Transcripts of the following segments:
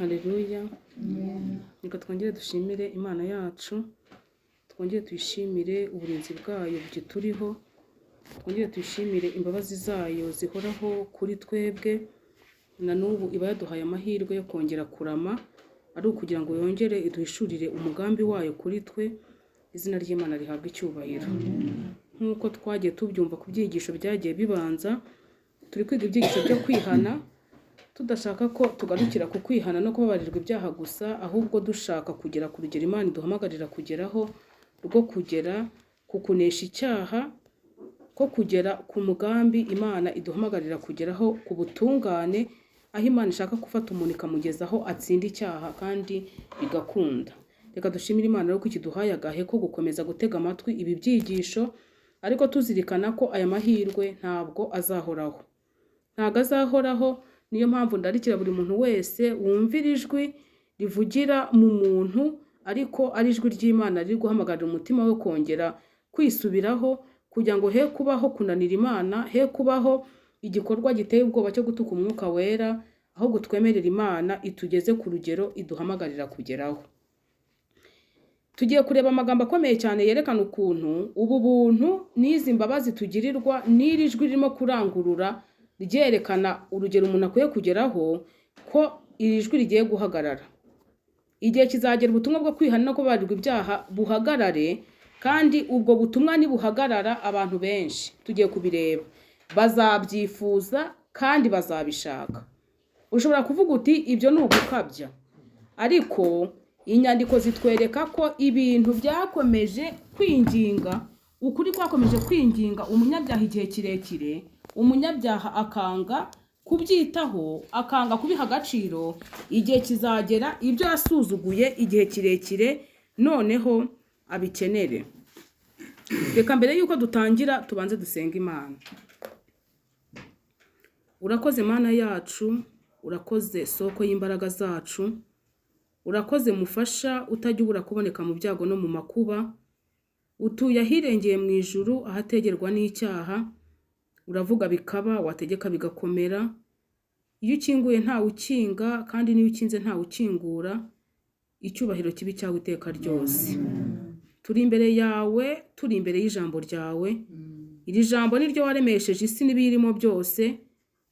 Haleluya. Reka twongere dushimire Imana yacu, twongere tuyishimire uburinzi bwayo bugituriho, twongere tuyishimire imbabazi zayo zihoraho kuri twebwe, na n'ubu iba yaduhaye amahirwe yo kongera kurama, ari ukugira ngo yongere iduhishurire umugambi wayo kuri twe. Izina ry'Imana rihabwa icyubahiro. Nk'uko twagiye tubyumva ku byigisho byagiye bibanza, turi kwiga ibyigisho byo kwihana, tudashaka ko tugarukira ku kwihana no kubabarirwa ibyaha gusa, ahubwo dushaka kugera ku rugero Imana iduhamagarira kugeraho, rwo kugera ku kunesha icyaha, ko kugera ku mugambi Imana iduhamagarira kugeraho, ku butungane, aho Imana ishaka gufata umuntu ikamugezaho atsinda icyaha kandi bigakunda. Reka dushimire Imana rero ko ikiduhaye agahe ko gukomeza gutega amatwi ibi byigisho, ariko tuzirikana ko aya mahirwe ntabwo azahoraho. Ntabwo azahoraho, niyo mpamvu ndarikira buri muntu wese wumvira ijwi rivugira mu muntu, ariko ari ijwi ry'Imana riri guhamagarira umutima we kongera kwisubiraho, kugira ngo he kubaho kunanira Imana, he kubaho igikorwa giteye ubwoba cyo gutuka umwuka wera, ahubwo twemerera Imana itugeze ku rugero iduhamagarira kugeraho. Tugiye kureba amagambo akomeye cyane yerekana ukuntu ubu buntu n'izi mbabazi tugirirwa n'iri jwi ririmo kurangurura ryerekana urugero umuntu akwiye kugeraho, ko iri jwi rigiye guhagarara. Igihe kizagera ubutumwa bwo kwihana no kubabarirwa ibyaha buhagarare, kandi ubwo butumwa nibuhagarara abantu benshi tugiye kubireba bazabyifuza kandi bazabishaka. Ushobora kuvuga uti ibyo ni ugukabya, ariko inyandiko zitwereka ko ibintu byakomeje kwinginga, ukuri kwakomeje kwinginga umunyabyaha igihe kirekire, umunyabyaha akanga kubyitaho, akanga kubiha agaciro. Igihe kizagera ibyo yasuzuguye igihe kirekire noneho abikenere. Reka mbere yuko dutangira tubanze dusenga Imana. Urakoze Mana yacu, urakoze soko y'imbaraga zacu, urakoze mufasha utajya ubura kuboneka mu byago no mu makuba, utuye ahirengeye mu ijuru ahategerwa n'icyaha, uravuga bikaba, wategeka bigakomera. Iyo ukinguye ntawe ukinga, kandi niyo ukinze ntawe ukingura. Icyubahiro kibi cyawe iteka ryose. Turi imbere yawe, turi imbere y'ijambo ryawe. Iri jambo niryo waremesheje isi n'ibirimo byose,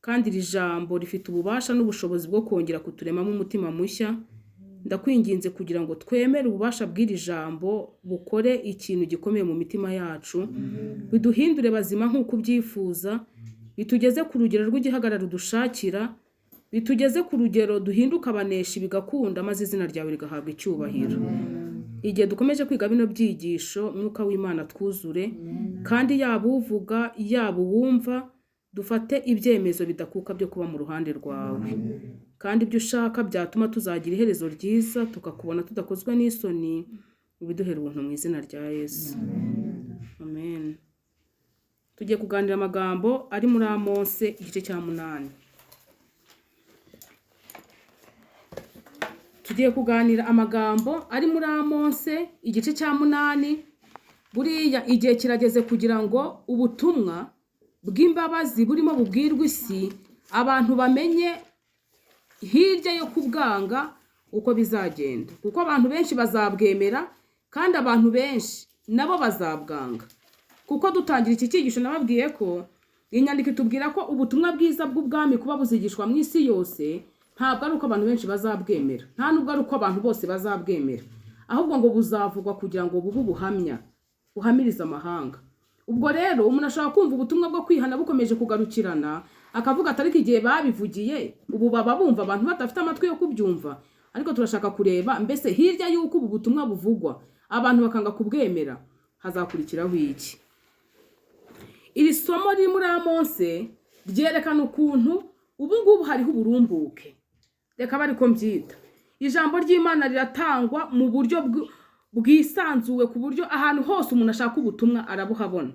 kandi iri jambo rifite ububasha n'ubushobozi bwo kongera kuturemamo umutima mushya. Ndakwinginze kugira ngo twemere ububasha bw'iri jambo bukore ikintu gikomeye mu mitima yacu, biduhindure bazima nk'uko ubyifuza, bitugeze ku rugero rw'igihagararo dushakira, bitugeze ku rugero duhinduka abaneshi bigakunda, maze izina ryawe rigahabwa icyubahiro. Igihe dukomeje kwiga bino byigisho, Mwuka w'Imana twuzure, kandi yaba uvuga yaba uwumva, dufate ibyemezo bidakuka byo kuba mu ruhande rwawe, kandi ibyo ushaka byatuma tuzagira iherezo ryiza, tukakubona tudakozwe n'isoni. Ubiduhere ubuntu mu izina rya Yesu. Amen. Tugiye kuganira amagambo ari muri Amose igice cya 8. Tugiye kuganira amagambo ari muri Amose igice cya 8. Buriya igihe kirageze kugira ngo ubutumwa bw'imbabazi burimo bubwirwa isi, abantu bamenye hirya yo kubwanga uko bizagenda, kuko abantu benshi bazabwemera, kandi abantu benshi nabo bazabwanga. Kuko dutangira iki cyigisho nababwiye ko inyandiko itubwira ko ubutumwa bwiza bw'ubwami kuba buzigishwa mu isi yose, ntabwo ari uko abantu benshi bazabwemera, nta nubwo ari uko abantu bose bazabwemera, ahubwo ngo buzavugwa kugira ngo bube ubuhamya buhamiriza amahanga. Ubwo rero umuntu ashobora kumva ubutumwa bwo kwihana bukomeje kugarukirana, akavuga atari igihe babivugiye, ubu baba bumva abantu badafite amatwi yo kubyumva. Ariko turashaka kureba mbese hirya y'uko ubu butumwa buvugwa abantu bakanga kubwemera, hazakurikiraho iki? Iri somo riri muri Amose ryerekana ukuntu ubu ngubu hariho uburumbuke, reka bari ko mbyita. Ijambo ry'Imana riratangwa mu buryo bwisanzuwe, ku buryo ahantu hose umuntu ashaka ubutumwa arabuhabona.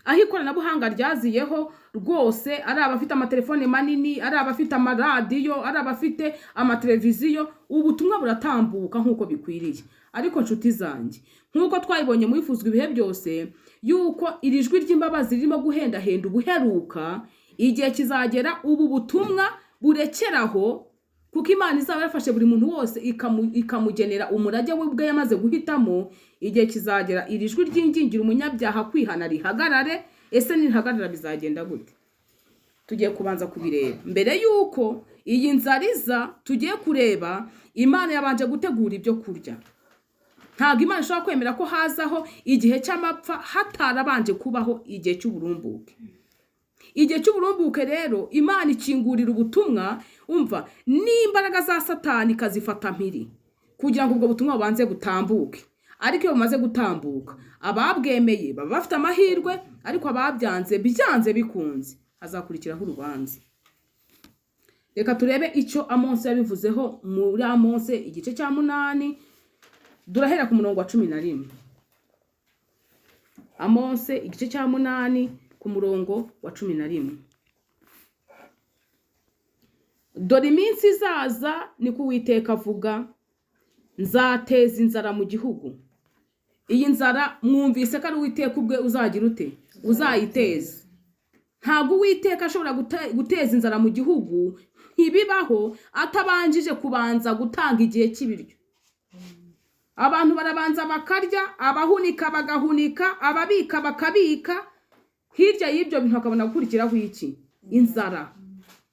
Aho ikoranabuhanga ryaziyeho rwose, ari abafite amatelefone manini, ari abafite amaradiyo, ari abafite amateleviziyo, ubutumwa buratambuka nk'uko bikwiriye. Ariko nshuti zanjye, nk'uko twayibonye mu Bifuzwa ibihe byose, yuko iri jwi ry'imbabazi ririmo guhendahenda ubuheruka, igihe kizagera ubu butumwa burekeraho kuko Imana izaba yafashe buri muntu wose ikamugenera umurage we ubwe yamaze guhitamo. Igihe kizagera iri jwi ryingingira umunyabyaha kwihana rihagarare. Ese nirihagarara bizagenda gute? Tugiye kubanza kubireba. Mbere yuko iyi nzariza tugiye kureba, Imana yabanje gutegura ibyo kurya. Ntabwo Imana ishobora kwemera ko hazaho igihe cy'amapfa hatarabanje kubaho igihe cy'uburumbuke. Igihe cy'uburumbuke rero Imana ikingurira ubutumwa, umva, n'imbaraga za Satani kazifata mpiri kugira ngo ubwo butumwa bubanze butambuke. Ariko iyo bumaze gutambuka, ababwemeye baba bafite amahirwe, ariko ababyanze byanze bikunze hazakurikiraho urubanza. Reka turebe icyo Amonsi yabivuzeho muri Amonsi igice cya 8. Durahera ku murongo wa 11. Amonsi igice cya 8 ku murongo wa 11. Dore iminsi izaza, niko Uwiteka avuga, nzateza inzara mu gihugu. Iyi nzara mwumvise ko ari Uwiteka ubwe uzagira ute? Uzayiteza. Ntabwo Uwiteka ashobora guteza inzara mu gihugu, ntibibaho atabanjije kubanza gutanga igihe cy'ibiryo. Abantu barabanza bakarya, abahunika bagahunika, ababika bakabika. Hirya y'ibyo bintu hakabona gukurikiraho iki? Inzara.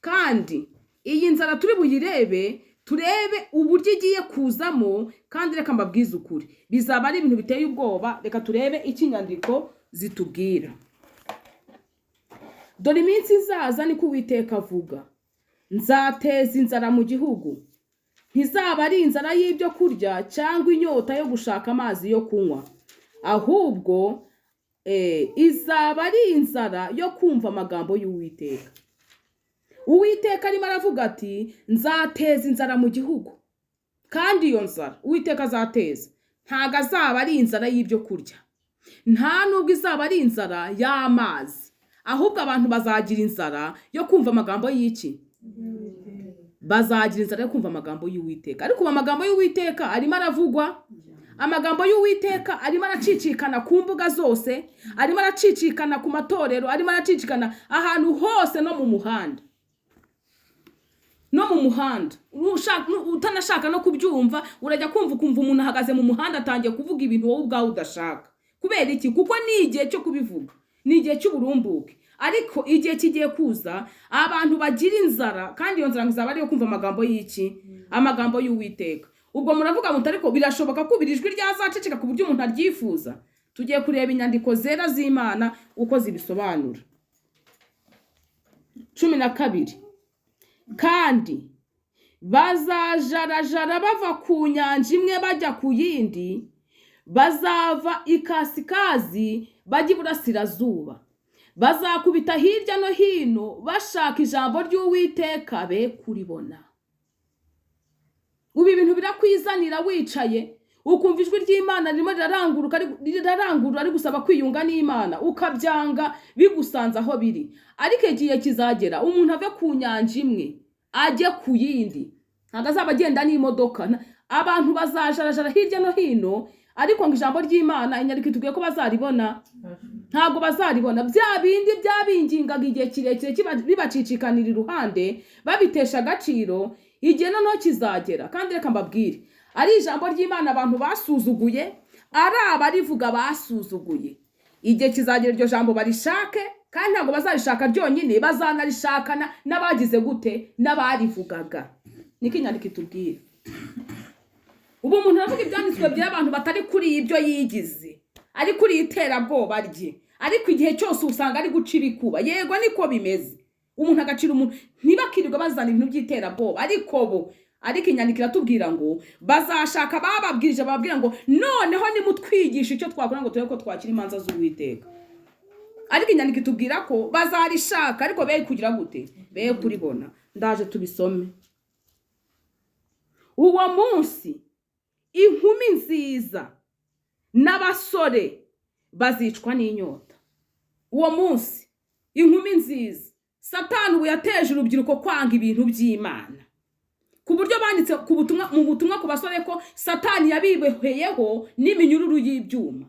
Kandi iyi nzara turi buyirebe, turebe uburyo igiye kuzamo, kandi reka mbabwize ukuri, bizaba ari ibintu biteye ubwoba. Reka turebe iki inyandiko zitubwira. Dore iminsi izaza, niko Uwiteka avuga, nzateza inzara mu gihugu. Ntizaba ari inzara y'ibyo kurya cyangwa inyota yo gushaka amazi yo kunywa, ahubwo izaba ari inzara yo kumva amagambo y'Uwiteka. Uwiteka arimo aravuga ati nzateza inzara mu gihugu. Kandi iyo nzara Uwiteka azateza ntago azaba ari inzara y'ibyo kurya, nta nubwo izaba ari inzara y'amazi, ahubwo abantu bazagira inzara yo kumva amagambo y'iki? Bazagira inzara yo kumva amagambo y'Uwiteka. Ariko amagambo y'Uwiteka arimo aravugwa, amagambo y'Uwiteka arimo aracicikana ku mbuga zose, arimo aracicikana ku matorero, arimo aracicikana ahantu hose, no mu muhanda. No mu muhanda utanashaka no kubyumva, urajya kumva umuntu ahagaze mu muhanda atangiye kuvuga ibintu wowe ubwawe udashaka. Kubera iki? Kuko ni igihe cyo kubivuga, ni igihe cy'uburumbuke. Ariko igihe kigiye kuza abantu bagira inzara, kandi iyo nzara izaba ari yo kumva amagambo y'iki? Amagambo y'Uwiteka. Ubwo muravuga muti ariko birashoboka ko ijwi ryazaceceka ku buryo umuntu aryifuza? Tugiye kureba inyandiko zera z'Imana uko zibisobanura. 12. Kandi bazajarajara bava ku nyanja imwe bajya ku yindi, bazava ikasikazi bajya iburasirazuba, bazakubita hirya no hino bashaka ijambo ry'Uwiteka be kuribona. Ubu ibintu birakwizanira wicaye, ukumva ijwi ry'Imana ririmo rirarangurura ari gusaba kwiyunga n'Imana, ukabyanga bigusanze aho biri. Ariko igihe kizagera umuntu ave ku nyanja imwe ajye ku yindi, ntabwo azaba agenda n'imodoka. Abantu bazajarajara hirya no hino, ariko ngo ijambo ry'Imana inyandiko itubwiye ko bazaribona. Ntabwo bazaribona. Bya bindi byabingingaga igihe kirekire bibacicikanira iruhande, babitesha agaciro, igihe noneho kizagera. Kandi reka mbabwire, ari ijambo ry'Imana abantu basuzuguye, ari abarivuga basuzuguye, igihe kizagera iryo jambo barishake, kandi ntabwo bazarishaka ryonyine, bazanarishakana n'abagize gute? N'abarivugaga. Niko inyandiko itubwira. Ubu umuntu aravuga ibyanditswe by'abantu batari kuri ibyo yigize, ari kuri iterabwoba rye, ariko igihe cyose usanga ari guca ibikuba. Yego niko bimeze, umuntu agacira umuntu, ntibakirirwa bazana ibintu by'iterabwoba. Ariko inyandiko iratubwira ngo bazashaka, bababwirije bababwira ngo noneho nimutwigisha icyo twakora ngo turebe ko twakira imanza z'Uwiteka. Ariko inyandiko itubwira ko bazarishaka, ariko be kugira gute? Be kuribona. Ndaje tubisome. Uwo munsi inkumi nziza n'abasore bazicwa n'inyota. Uwo munsi inkumi nziza, Satani ubu yateje urubyiruko kwanga ibintu by'Imana, ku buryo banditse mu butumwa ku basore ko Satani yabibeheyeho n'iminyururu y'ibyuma,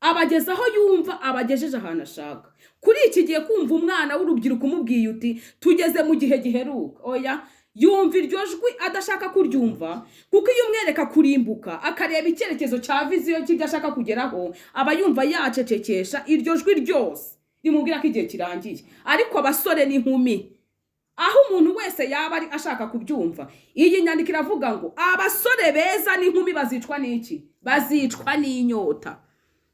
abagezaho yumva, abagejeje ahantu ashaka. Kuri iki gihe kumva umwana w'urubyiruko umubwiye uti tugeze mu gihe giheruka, oya, yumva iryo jwi adashaka kuryumva, kuko iyo umwereka kurimbuka akareba icyerekezo cya viziyo cy'ibyo ashaka kugeraho, aba yumva yacecekesha iryo jwi ryose rimubwira ko igihe kirangiye. Ariko abasore n'inkumi, aho umuntu wese yaba ari ashaka kubyumva, iyi nyandiko iravuga ngo abasore beza n'inkumi bazicwa n'iki? Bazicwa n'inyota.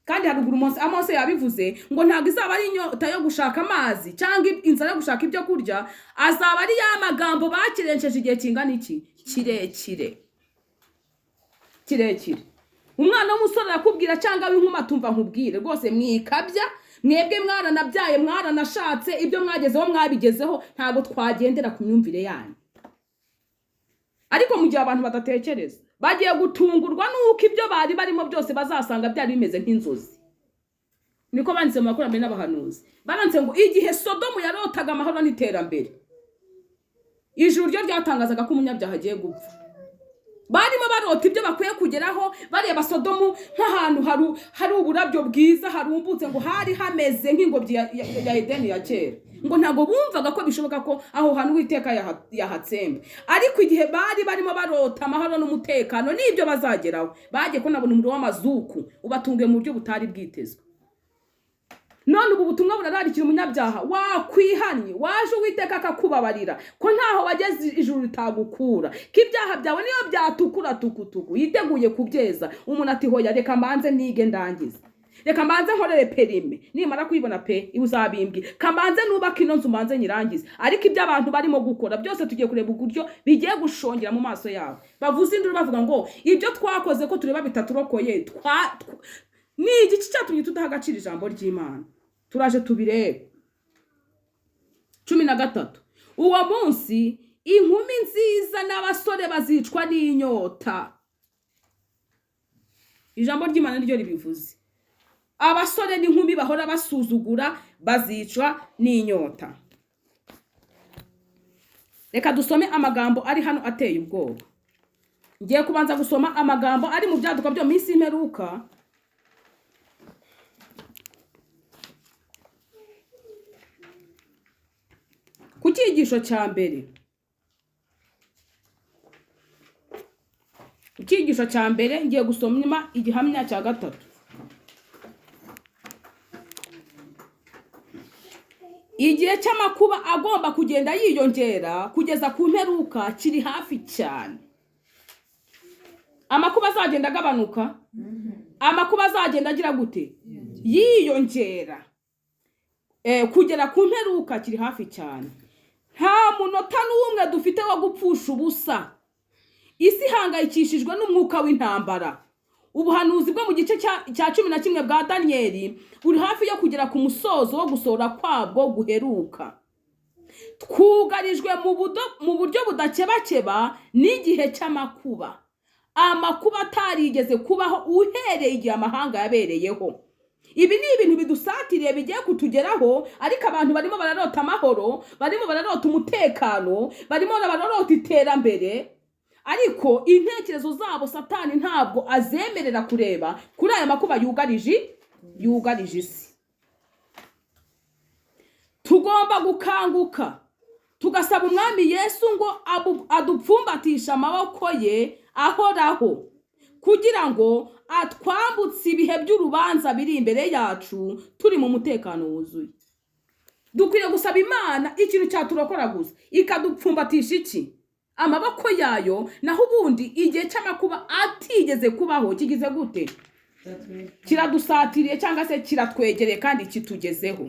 Kandi haruguru Mose yabivuze ngo ntabwo izaba ari inyota yo gushaka amazi cyangwa inzara yo gushaka ibyo kurya, azaba ari ya magambo bakirenceje igihe kingana iki? Kirekire. Umwana w'umusore arakubwira cyangwa w'inkumi atumva nkubwire, rwose mwikabya, mwebwe mwaranabyaye, mwaranashatse, ibyo mwagezeho mwabigezeho, ntabwo twagendera ku myumvire yanyu. Ariko mu gihe abantu badatekereza, bagiye gutungurwa nuko ibyo bari barimo byose bazasanga byari bimeze nk'inzozi. Niko banditse mu makurambere n'abahanuzi. Baranditse ngo igihe Sodomu yarotaga amahoro n'iterambere, ijuru ryo ryatangazaga ko umunyabyaha agiye gupfa. Barimo barota ibyo bakwiye kugeraho, bareba Sodomu nk'ahantu hari uburabyo bwiza harumbutse, ngo hari hameze nk'ingobyi ya Edeni ya kera. Ngo ntabwo bumvaga ko bishoboka ko aho hantu Uwiteka yahatsembe. Ariko igihe bari barimo barota amahoro n'umutekano n'ibyo bazageraho, bagiye ko nabona umuriro w'amazuku ubatungiye mu buryo butari bwitezwe. None ubu butumwa burararikira umunyabyaha, wakwihanye, waje Uwiteka akakubabarira, ko ntaho wageze ijuru ritagukura, ko ibyaha byawe niyo byatukura tukutuku, yiteguye kubyeza. Umuntu ati hoya, reka mbanze nige ndangize, reka mbanze nkorere perime, nimara kuyibona pe uzabimbwira, kambanze nubaka ino nzu mbanze nyirangize. Ariko ibyo abantu barimo gukora byose tugiye kureba uburyo bigiye gushongera mu maso yabo. Bavuze induru bavuga ngo ibyo twakoze ko tureba bitaturokoye, ni igiki cyatumye tudaha agaciro ijambo ry'Imana. Turaje tubirebe. 13. Uwo munsi inkumi nziza n'abasore bazicwa n'inyota. Ijambo ry'Imana ryo ribivuze. Abasore n'inkumi bahora basuzugura bazicwa n'inyota. Reka dusome amagambo ari hano ateye ubwoba. Ngiye kubanza gusoma amagambo ari mu byaduka byo minsi y'imperuka. Ku cyigisho cya mbere. Icyigisho cya mbere ngiye gusoma igihamya cya gatatu. Igihe cy'amakuba agomba kugenda yiyongera kugeza ku mperuka kiri hafi cyane. Amakuba azagenda agabanuka, amakuba azagenda agira gute? Yiyongera. Kugera ku mperuka kiri hafi cyane. Nta munota n'umwe dufite wo gupfusha ubusa. Isi ihangayikishijwe n'umwuka w'intambara. Ubuhanuzi bwo mu gice cya 11 bwa Danieli buri hafi yo kugera ku musozo wo gusohora kwabwo guheruka. Twugarijwe mu buryo budakebakeba n'igihe cy'amakuba. Amakuba atarigeze kubaho uhereye igihe amahanga yabereyeho. Ibi ni ibintu bidusatiriye bigiye kutugeraho, ariko abantu barimo bararota amahoro, barimo bararota umutekano, barimo bararota iterambere. Ariko intekerezo zabo Satani ntabwo azemerera kureba kuri aya makuba yugarije isi. Tugomba gukanguka tugasaba umwami Yesu ngo adupfumbatisha amaboko ye ahoraho, kugira ngo atwambutse ibihe by'urubanza biri imbere yacu turi mu mutekano wuzuye. Dukwiriye gusaba Imana ikintu cyaturokora gusa, ikadupfumbatisha iki? Amaboko yayo. Naho ubundi igihe cy'amakuba atigeze kubaho kigize gute? Kiradusatiriye cyangwa se kiratwegereye kandi kitugezeho.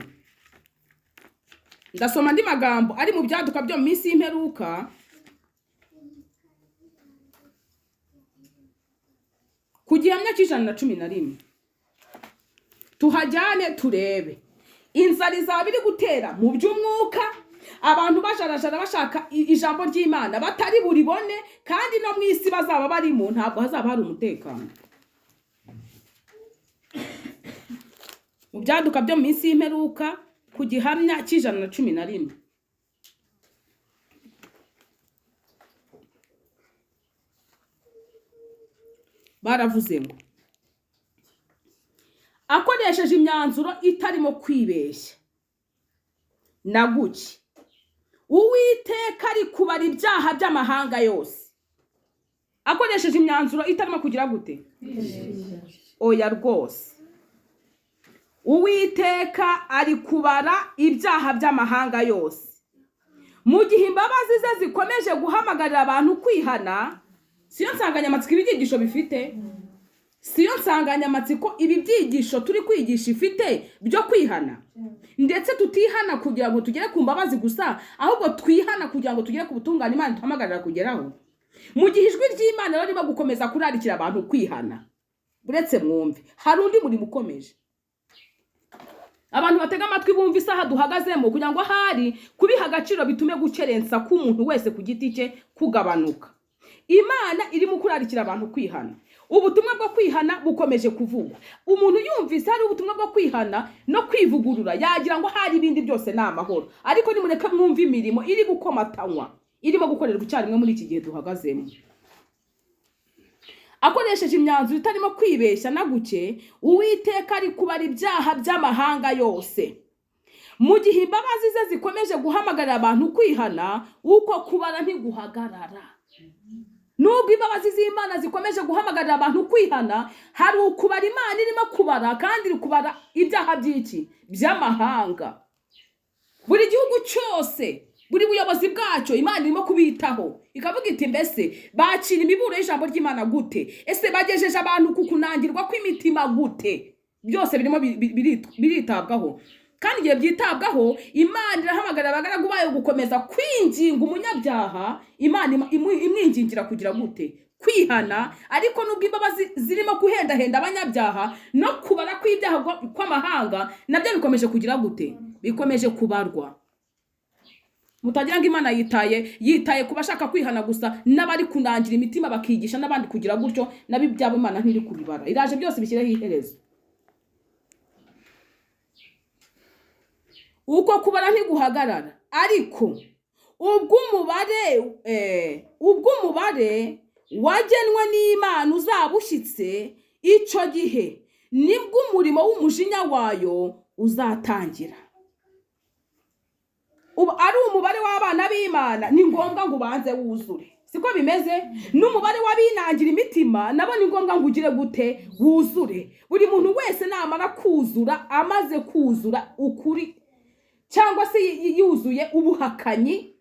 Ndasoma andi magambo ari mu byaduka byo minsi y'imperuka. Ku gihamya c'111 tuhajyane turebe. Inzara izaba iri gutera mu by'umwuka, abantu bajarajara bashaka ijambo ry'Imana batari buribone, kandi no mu isi bazaba barimo ntabwo hazaba hari umutekano. Mu byaduka byo minsi y'imperuka ku gihamya c'111. Baravuze ngo akoresheje imyanzuro itarimo kwibeshya na guki, uwiteka ari kubara ibyaha by'amahanga yose akoresheje imyanzuro itarimo kugira gute oya rwose uwiteka ari kubara ibyaha by'amahanga yose mu gihe imbabazi ze zikomeje guhamagarira abantu kwihana. Siyo nsanganyamatsiko ibi byigisho bifite, siyo nsanganyamatsiko ibi byigisho turi kwigisha ifite byo kwihana, ndetse tutihana kugira ngo tugere ku mbabazi gusa, ahubwo twihana kugira ngo tugere ku butungane Imana tuhamagarira kugeraho. Mu gihe ijwi ry'Imana rero riba gukomeza kurarikira abantu kwihana, buretse mwumve hari undi murimo ukomeje. Abantu batega amatwi bumva isaha duhagazemo kugira ngo ahari kubiha agaciro bitume gukerensa k'umuntu wese ku giti cye kugabanuka. Imana irimo kurarikira abantu kwihana. Ubutumwa bwo kwihana bukomeje kuvugwa. Umuntu yumvise hari ubutumwa bwo kwihana no kwivugurura yagira ngo hari ibindi byose ni amahoro, ariko nimureka mwumva imirimo iri gukomatanywa irimo gukorerwa icyarimwe muri iki gihe duhagazemo. Akoresheje imyanzuro itarimo kwibeshya na guke, uwiteka ari kubara ibyaha by'amahanga yose. Mu gihe imbabazi ze zikomeje guhamagarira abantu kwihana, uko kubara ntiguhagarara. Nubwo imbabazi z'Imana zikomeje guhamagarira abantu kwihana, hari ukubara Imana irimo kubara, kandi iri kubara ibyaha by'iki by'amahanga. Buri gihugu cyose, buri buyobozi bwacyo Imana irimo kubitaho, ikavuga iti mbese bacira imiburo y'ijambo ry'Imana gute, ese bagejeje abantu ku kunangirwa kw'imitima gute. Byose birimo biritabwaho, kandi igihe byitabwaho Imana irahamagarira abagaragu bayo gukomeza kwinginga umunyabyaha. Imana imwingingira kugira gute kwihana, ariko nubwo imbabazi zirimo kuhendahenda abanyabyaha no kubara kw'ibyaha kw'amahanga, nabyo bikomeje kugira gute bikomeje kubarwa. Mutagira ngo Imana yitaye kubashaka kwihana gusa, n'abari kunangira imitima bakigisha n'abandi kugira gutyo, nabi byabo Imana ntiri kubibara. Iraje byose bishyireho iherezo. Uko kubara ntiguhagarara, ariko ubwo umubare wagenwe n'Imana uzabushyitse, icyo gihe nibwo umurimo w'umujinya wayo uzatangira. Ari umubare w'abana b'Imana ni ngombwa ngo ubanze wuzure, siko bimeze? N'umubare w'abinangira imitima nabo ni ngombwa ngo ugire gute wuzure. Buri muntu wese namara kuzura, amaze kuzura ukuri cyangwa se yuzuye ubuhakanyi,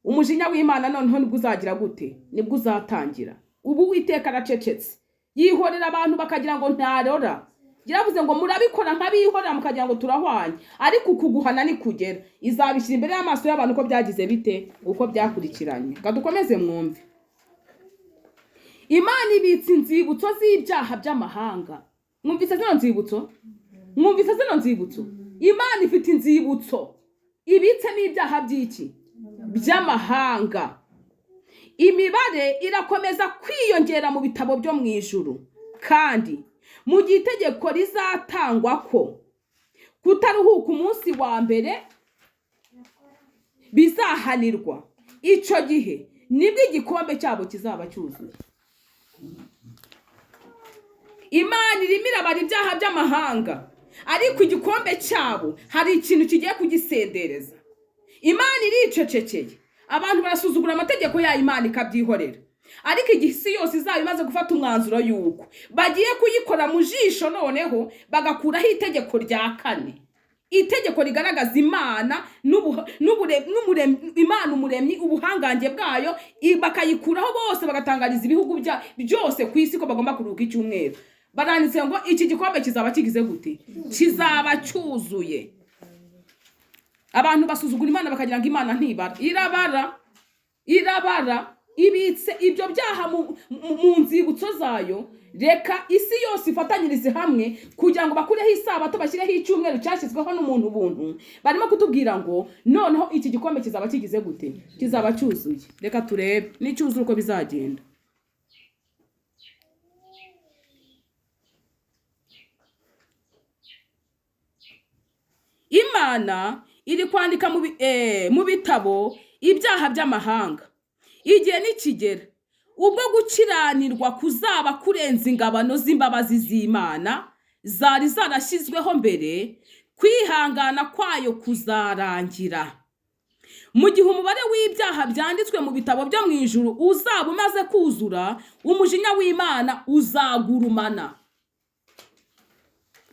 umujinya w'Imana noneho nibwo uzagira gute nibwo uzatangira. Ubu Uwiteka aracecetse, yihorera abantu bakagira ngo ntarora. Yaravuze ngo murabikora nk'abihorera mukagira ngo turahwanye, ariko kuguhana ni kugera. Izabishyira imbere y'amaso y'abantu uko byagize bite, uko byakurikiranye. Kadukomeze mwumve. Imana ibitse inzibutso z'ibyaha by'amahanga. Mwumvise zino nzibutso? Mwumvise zino nzibutso? Imana ifite inzibutso ibitse n'ibyaha by'iki by'amahanga. Imibare irakomeza kwiyongera mu bitabo byo mu ijuru, kandi mu gihe itegeko rizatangwa ko kutaruhuka umunsi wa mbere bizahanirwa, icyo gihe nibwo igikombe cyabo kizaba cyuzuye. Imana irimo irabara ibyaha by'amahanga, ariko igikombe cyabo hari ikintu kigiye kugisendereza. Imana iricecekeye, abantu barasuzugura amategeko ya Imana ikabyihorera, ariko igihe isi yose izaba imaze gufata umwanzuro y'uko bagiye kuyikora mu jisho, noneho bagakuraho itegeko rya 4, itegeko rigaragaza Imana Imana umuremyi, ubuhangange bwayo, bakayikuraho bose bagatangariza ibihugu byose ku isi ko bagomba kuruhuka icyumweru. Baranditse ngo iki gikombe kizaba kigize gute, kizaba cyuzuye. Abantu basuzugura Imana bakagira ngo Imana ntibara. Irabara ibitse ibyo byaha mu nzibutso zayo. Reka isi yose ifatanyirize hamwe kugira ngo bakureho isabato, bashyireho icyumweru cyashyizweho n'umuntu buntu. Barimo kutubwira ngo noneho iki gikombe kizaba kigize gute, kizaba cyuzuye. Reka turebe n'icyuzuye uko bizagenda. Imana iri kwandika mu bitabo ibyaha by'amahanga. Igihe nikigera ubwo gukiranirwa kuzaba kurenza ingabano z'imbabazi z'Imana zari zarashyizweho mbere, kwihangana kwayo kuzarangira. mu gihe umubare w'ibyaha byanditswe mu bitabo byo mu ijuru uzaba umaze kuzura, umujinya w'Imana uzagurumana.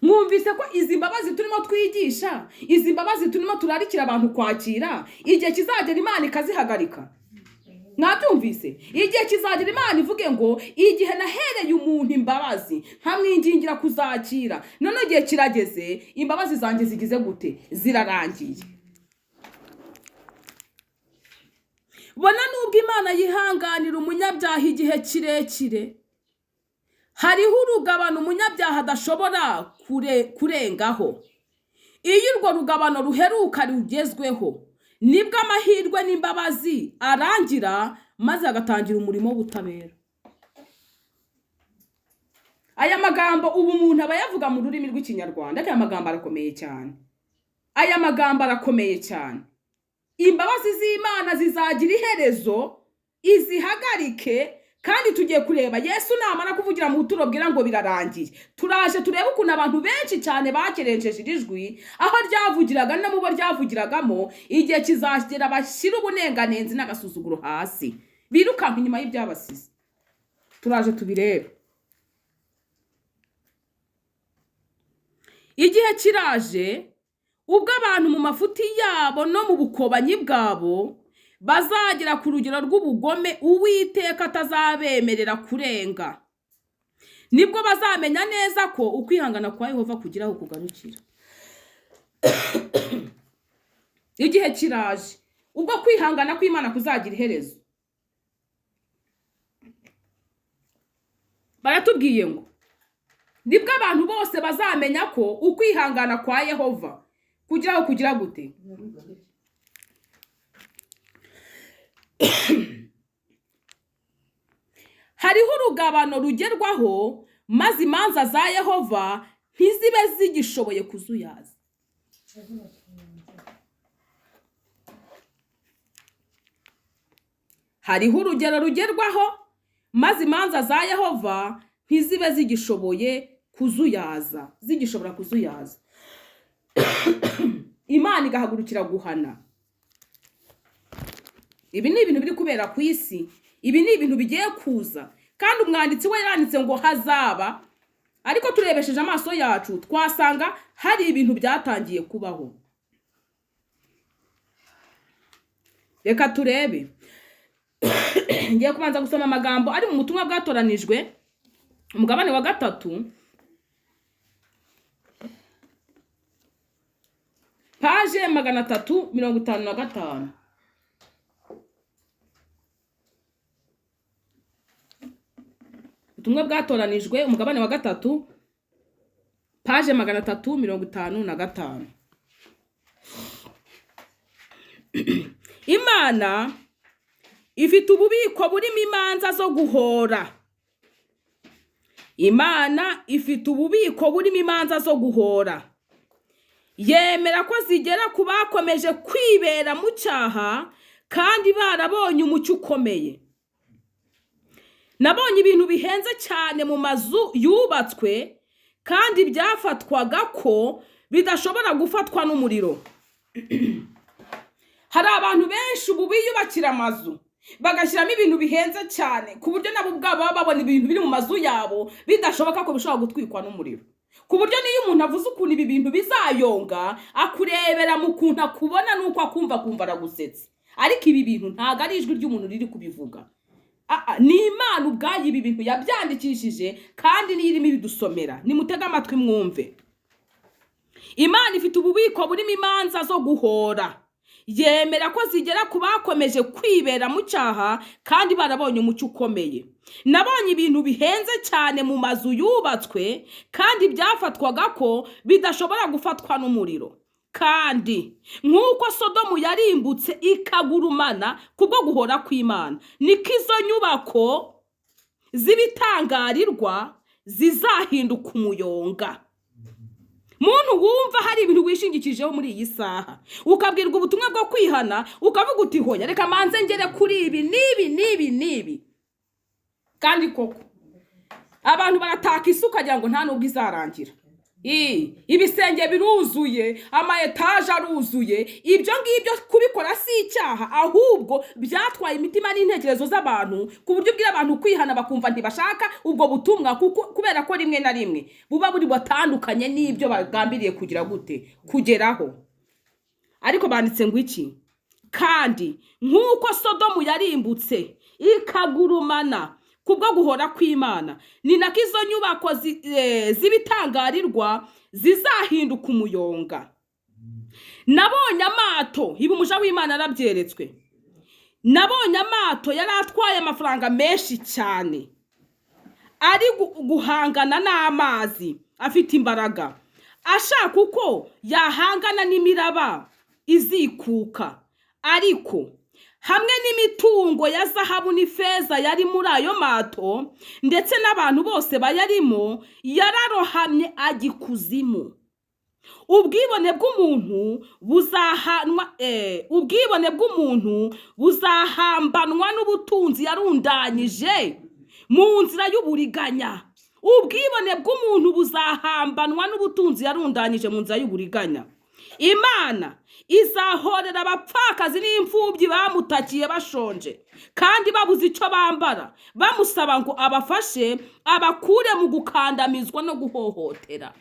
Mwumvise ko izi mbabazi turimo twigisha, izi mbabazi turimo turarikira abantu kwakira, igihe kizagera Imana ikazihagarika. Mwabyumvise? Igihe kizagera Imana ivuge ngo igihe nahereye umuntu imbabazi nkamwingingira kuzakira, none igihe kirageze, imbabazi zanjye zigize gute? Zirarangiye. Bona nubwo Imana yihanganira umunyabyaha igihe kirekire, hariho urugabano umunyabyaha adashobora kurengaho. Iyo urwo rugabano ruheruka rugezweho, nibwo amahirwe n'imbabazi arangira, maze agatangira umurimo w'ubutabera. Aya magambo ubu umuntu aba yavuga mu rurimi rw'Ikinyarwanda, aya magambo arakomeye cyane. Aya magambo arakomeye cyane. Imbabazi z'Imana zizagira iherezo, izihagarike, kandi tugiye kureba Yesu namara kuvugira mu buturo bwira ngo birarangiye. Turaje turebe ukuntu abantu benshi cyane bakerenjeje ijwi, aho ryavugiraga no mubo ryavugiragamo, igihe kizagera bashyira ubunenganenzi n'agasuzuguro hasi, birukanka inyuma y'ibyabasize. Turaje tubirebe. Igihe kiraje ubwo abantu mu mafuti yabo no mu bukobanyi bwabo bazagera ku rugero rw'ubugome Uwiteka atazabemerera kurenga. Nibwo bazamenya neza ko ukwihangana kwa Yehova kugira aho kugarukira. Igihe kiraje ubwo kwihangana kw'Imana kuzagira iherezo. Baratubwiye ngo nibwo abantu bose bazamenya ko ukwihangana kwa Yehova kugira aho kugira gute. Hariho urugabano rugerwaho, maze imanza za Yehova ntizibe zigishoboye kuzuyaza. Hariho urugero rugerwaho, maze imanza za Yehova ntizibe zigishoboye kuzuyaza, zigishobora kuzuyaza. Imana igahagurukira guhana. Ibi ni ibintu biri kubera ku isi, ibi ni ibintu bigiye kuza, kandi umwanditsi we yanditse ngo hazaba, ariko turebesheje amaso yacu twasanga hari ibintu byatangiye kubaho. Reka turebe. Ngiye kubanza gusoma amagambo ari mu butumwa bwatoranijwe, umugabane wa 3, page 355. Ubutumwa bwatoranijwe, umugabane wa 3, page 355. Imana ifite ububiko burimo imanza zo guhora. Imana ifite ububiko burimo imanza zo guhora. Yemera ko zigera ku bakomeje kwibera mu cyaha kandi barabonye umucyo ukomeye. Nabonye ibintu bihenze cyane mu mazu yubatswe kandi byafatwaga ko bidashobora gufatwa n'umuriro. Hari abantu benshi ubu biyubakira amazu bagashyiramo ibintu bihenze cyane ku buryo nabo ubwabo baba babona ibintu biri mu mazu yabo bidashoboka ko bishobora gutwikwa n'umuriro, ku buryo niyo umuntu avuze ukuntu ibi bintu bizayonga akurebera mu kuntu akubona nuko akumva aragusetse, ariko ibi bintu ntago ari ijwi ry'umuntu riri kubivuga. Ni Imana ubwayo ibi bintu yabyandikishije kandi niyo irimo ibidusomera. Nimutega amatwi mwumve. Imana ifite ububiko burimo imanza zo guhora. Yemera ko zigera ku bakomeje kwibera mu cyaha kandi barabonye umucyo ukomeye. Nabonye ibintu bihenze cyane mu mazu yubatswe kandi byafatwaga ko bidashobora gufatwa n'umuriro. Kandi nk'uko Sodomu yarimbutse ikagurumana kubwo guhora kw'Imana, niko izo nyubako z'ibitangarirwa zizahinduka umuyonga. Muntu wumva hari ibintu wishingikijeho muri iyi saha, ukabwirwa ubutumwa bwo kwihana, ukavuga uti hoya reka manze ngere kuri ibi. Kandi koko abantu barataka isuka kugira ngo nta nubwo izarangira. ibisenge biruzuye, ama etaje aruzuye. Ibyo ngibyo kubikora si icyaha, ahubwo byatwaye imitima n'intekerezo z'abantu ku buryo bwira abantu kwihana bakumva ntibashaka ubwo butumwa, kubera ko rimwe na rimwe buba buri batandukanye n'ibyo bagambiriye kugira gute kugeraho. Ariko banditse ngo iki? Kandi nk'uko Sodomu yarimbutse ikagurumana kubwo guhora kw'Imana, ni nako izo nyubako z'ibitangarirwa zizahinduka umuyonga. Nabonye amato, ibi umuja w'Imana arabyeretswe, nabonye amato yari atwaye amafaranga menshi cyane, ari guhangana n'amazi, afite imbaraga, ashaka uko yahangana n'imiraba izikuka. Ariko hamwe n'imitungo ya zahabu n'ifeza yari muri ayo mato, ndetse n'abantu bose bayarimo, yararohamye ajya ikuzimu. Ubwibone bw'umuntu buzahambanwa n'ubutunzi yarundanyije mu nzira y'uburiganya. Ubwibone bw'umuntu buzahambanwa n'ubutunzi yarundanyije mu nzira y'uburiganya. Imana izahorera abapfakazi n'imfubyi bamutakiye bashonje kandi babuze icyo bambara, bamusaba ngo abafashe abakure mu gukandamizwa no guhohoterwa.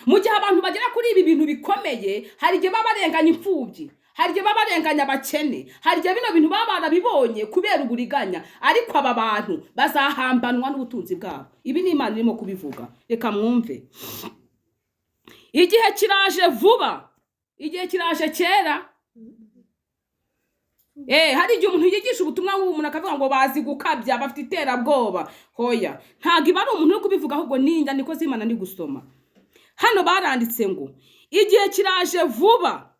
Mu gihe abantu bagera kuri ibi bintu bikomeye, hari igihe baba barenganya imfubyi, hari igihe baba barenganya abakene, hari igihe bino bintu baba barabibonye kubera uburiganya, ariko aba bantu bazahambanwa n'ubutunzi bwabo. Ibi ni Imana irimo kubivuga. Reka mwumve. Igihe kiraje vuba, igihe kiraje kera. Hari igihe umuntu yigisha ubutumwa nk'umuntu akavuga ngo bazi gukabya, bafite iterabwoba. Hoya, ntabwo iba ari umuntu uri kubivuga, ahubwo ni inyandiko z'Imana ndi gusoma. Hano baranditse ngo igihe kiraje vuba,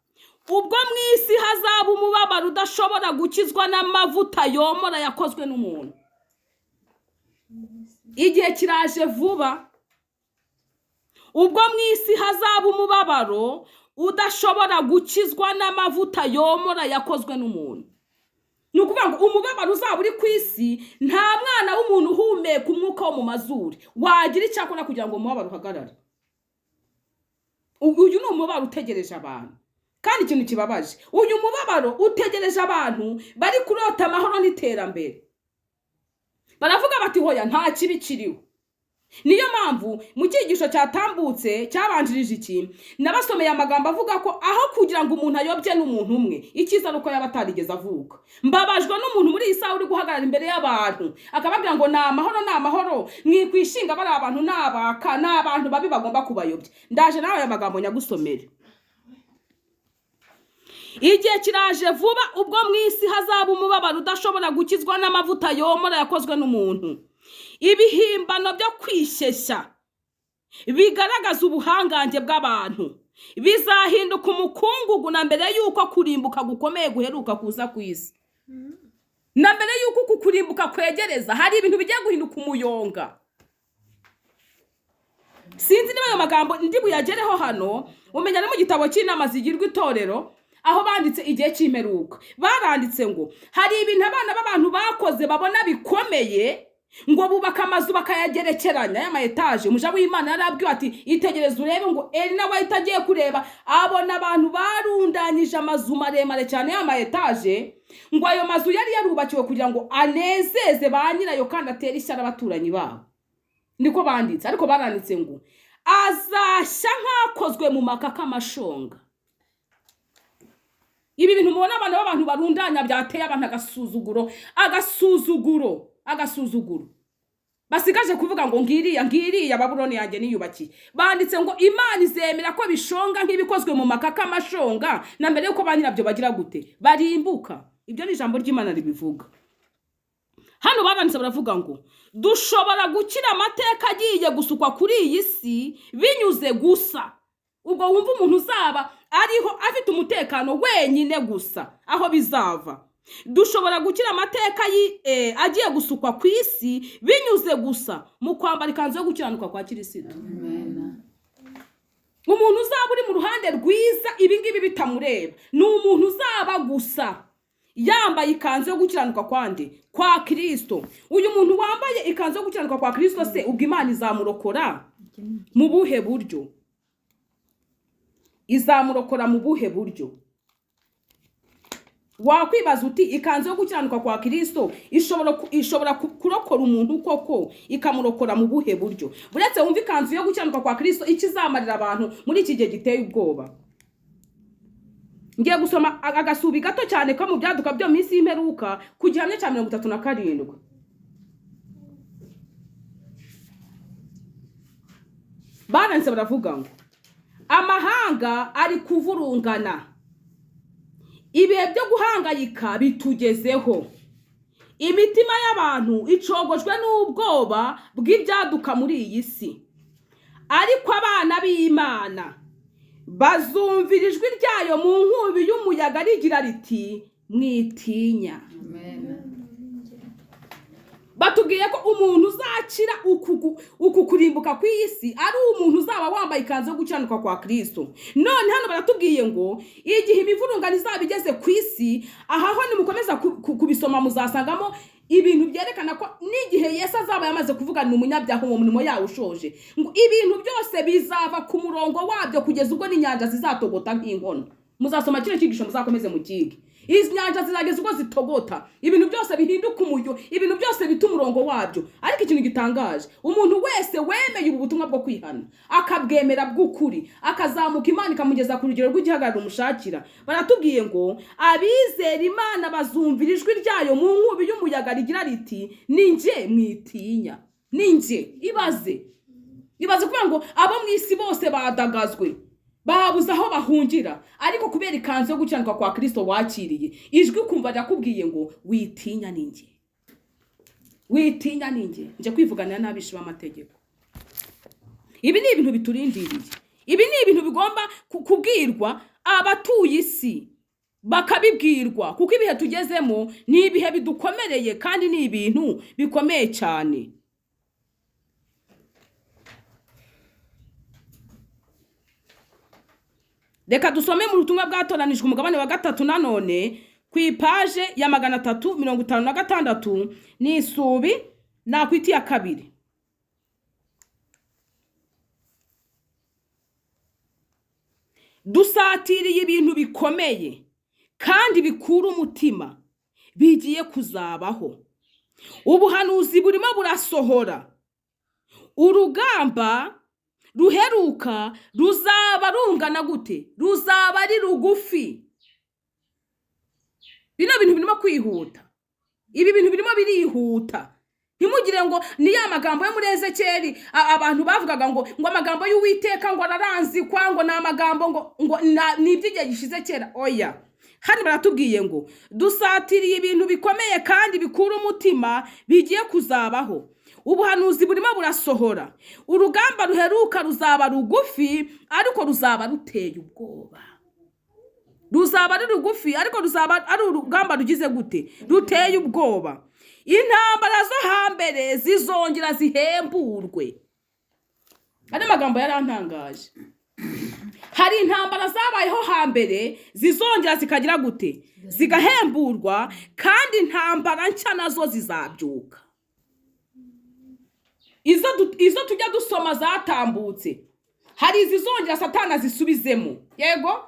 ubwo mu isi hazaba umubabaro udashobora gukizwa n'amavuta yomora yakozwe n'umuntu. Igihe kiraje vuba, ubwo mu isi hazaba umubabaro udashobora gukizwa n'amavuta yomora yakozwe n'umuntu. Ni ukuvuga ngo umubabaro uzaba uri ku isi, nta mwana w'umuntu uhumeka umwuka wo mu mazuru wagira icyo akora kugira ngo umubabaro uhagarare. Uyu ni umubabaro utegereje abantu. Kandi ikintu kibabaje, uyu mubabaro utegereje abantu bari kurota amahoro n'iterambere. Baravuga bati hoya nta kibi kiriho. Niyo mpamvu mu cyigisho cyatambutse cyabanjirije iki, nabasomeye amagambo avuga ko aho kugira ngo umuntu ayobye n'umuntu umwe, icyiza nuko yaba atarigeze avuka. Mbabajwe n'umuntu muri isa uri guhagarara imbere y'abantu akababwira ngo na amahoro, mwikwishinga bari abantu nabaka n'abantu babi bagomba kubayobya. Ndaje nawe aya magambo nyagusomere. Igihe kiraje vuba, ubwo mu isi hazaba umubabaro udashobora gukizwa n'amavuta yomora yakozwe n'umuntu. Ibihimbano byo kwishyeshya bigaragaza ubuhangange bw'abantu bizahinduka umukungugu na mbere y'uko kurimbuka gukomeye guheruka kuza ku isi. Na mbere y'uko kurimbuka kwegereza, hari ibintu bigiye guhinduka umuyonga. Sinzi niba ayo magambo ndi buyagereho hano. Umenya no mu gitabo cy'inama zigirwa itorero, aho banditse igihe cy'imperuka, baranditse ngo hari ibintu abana b'abantu bakoze babona bikomeye, ngo bubaka amazu bakayagerekeranya y'ama etaje. Umuja w'Imana yarabwiwe ati itegereze urebe, ngo nawe itagiye kureba abona abantu barundanyije amazu maremare cyane y'ama etaje, ngo ayo mazu yari yarubakiwe kugira ngo anezeze ba nyirayo kandi atere ishyara abaturanyi babo. Niko banditse. Ariko baranditse ngo azashya nk'akozwe mu makaka amashonga. Ibi bintu mubona abantu barundanya byateye abantu agasuzuguro. Basigaje kuvuga ngo ngiriya Babuloni yanjye niyubakiye. Banditse ngo Imana izemera ko bishonga nk'ibikozwe mu makaka amashonga, na mbere yuko ba nyirabyo bagira gute barimbuka. Ibyo ni ijambo ry'Imana ribivuga. Hano baranditse baravuga ngo dushobora gukira amateka agiye gusukwa kuri iyi si binyuze gusa. Ubwo wumva umuntu uzaba ariho afite umutekano wenyine gusa aho bizava. Dushobora gukira amateka agiye gusukwa ku isi binyuze gusa mu kwambara ikanzu yo gukiranuka kwa Kristo. Umuntu uzaba uri mu ruhande rwiza ibingibi bitamureba, ni umuntu uzaba gusa yambaye ikanzu yo gukiranuka kwa Kristo. Uyu muntu wambaye ikanzu yo gukiranuka kwa Kristo se ubwo Imana izamurokora? mu buhe buryo? Izamurokora mu buhe buryo? Wakwibaza uti ikanzu yo gukiranuka kwa Kristo ishobora kurokora umuntu koko ikamurokora mu buhe buryo? Buretse wumva ikanzu yo gukiranuka kwa Kristo ikizamarira abantu muri iki gihe giteye ubwoba. Ngiye gusoma agasubi gato cyane ko mu byaduka byo minsi y'imperuka ku gihamya cya 37. Baranse baravuga ngo amahanga ari kuvurungana, ibihe byo guhangayika bitugezeho, imitima y'abantu icogojwe n'ubwoba bw'ibyaduka muri iyi si, ariko abana b'Imana bazumvira ijwi ryayo mu nkubi y'umuyaga rigira riti mwitinya. Batubwiye ko umuntu uzakira uku kurimbuka ku isi ari umuntu uzaba wambaye ikanzu yo gukiranuka kwa Kristo. None hano baratubwiye ngo igihe imivurungano izaba igeze ku isi, ahaho nimukomeza kubisoma muzasangamo ibintu byerekana ko n'igihe Yesu azaba yamaze kuvugana umunyabyaha mu murimo yawo ushoje, ngo ibintu byose bizava ku murongo wabyo kugeza ubwo n'inyanja zizatogota nk'inkono. Muzasoma kino cyigisho muzakomeze mu kigi. Izi nyanja zirageze ubwo zitogota, ibintu byose bihinduka umuryo, ibintu byose bita umurongo wabyo. Ariko ikintu gitangaje, umuntu wese wemeye ubu butumwa bwo kwihana akabwemera bw'ukuri, akazamuka Imana ikamugeza ku rugero rw'igihagararo umushakira, baratubwiye ngo abizera Imana bazumvira ijwi ryayo mu nkubi y'umuyaga rigira riti ninjye mwitinya. Ninjye ibaze kuvuga ngo abo mu isi bose badagazwe, babuze aho bahungira, ariko kubera ikanzu yo gukiranuka kwa Kristo wakiriye, ijwi kumva yakubwiye ngo witinya ninjye. Witinya ninjye, nje kwivuganira n'abishi b'amategeko. Ibi ni ibintu biturindiriye. Ibi ni ibintu bigomba kubwirwa abatuye isi, bakabibwirwa, kuko ibihe tugezemo ni ibihe bidukomereye kandi ni ibintu bikomeye cyane. Reka dusome mu butumwa bwatoranijwe umugabane wa 3 nanone ku ipaje ya 356 n'isubi nakwiti ya 2. Dusatiriye ibintu bikomeye kandi bikura umutima bigiye kuzabaho. Ubuhanuzi burimo burasohora. Urugamba ruheruka ruzaba rungana gute? Ruzaba ari rugufi. Bino bintu birimo kwihuta. Ibi bintu birimo birihuta. Ntimugire ngo ni ya magambo yo muri Ezekiyeli abantu bavugaga ngo amagambo y'Uwiteka ngo araranzikwa, ngo na magambo ngo ni iby'igihe gishize kera. Oya, hano baratubwiye ngo dusatiriye ibintu bikomeye kandi bikura umutima bigiye kuzabaho. Ubuhanuzi burimo burasohora. Urugamba ruheruka ruzaba rugufi ariko ruzaba ruteye ubwoba. Ruzaba ari rugufi ariko ruzaba ari urugamba rugize gute? Ruteye ubwoba. Intambara zo hambere zizongera zihemburwe. Ari magambo yarantangaje. Hari intambara zabayeho hambere zizongera zikagira gute? Zigahemburwa, kandi intambara nshya nazo zizabyuka. Izo tujya dusoma zatambutse, hari izizongera Satana zisubizemo. Yego,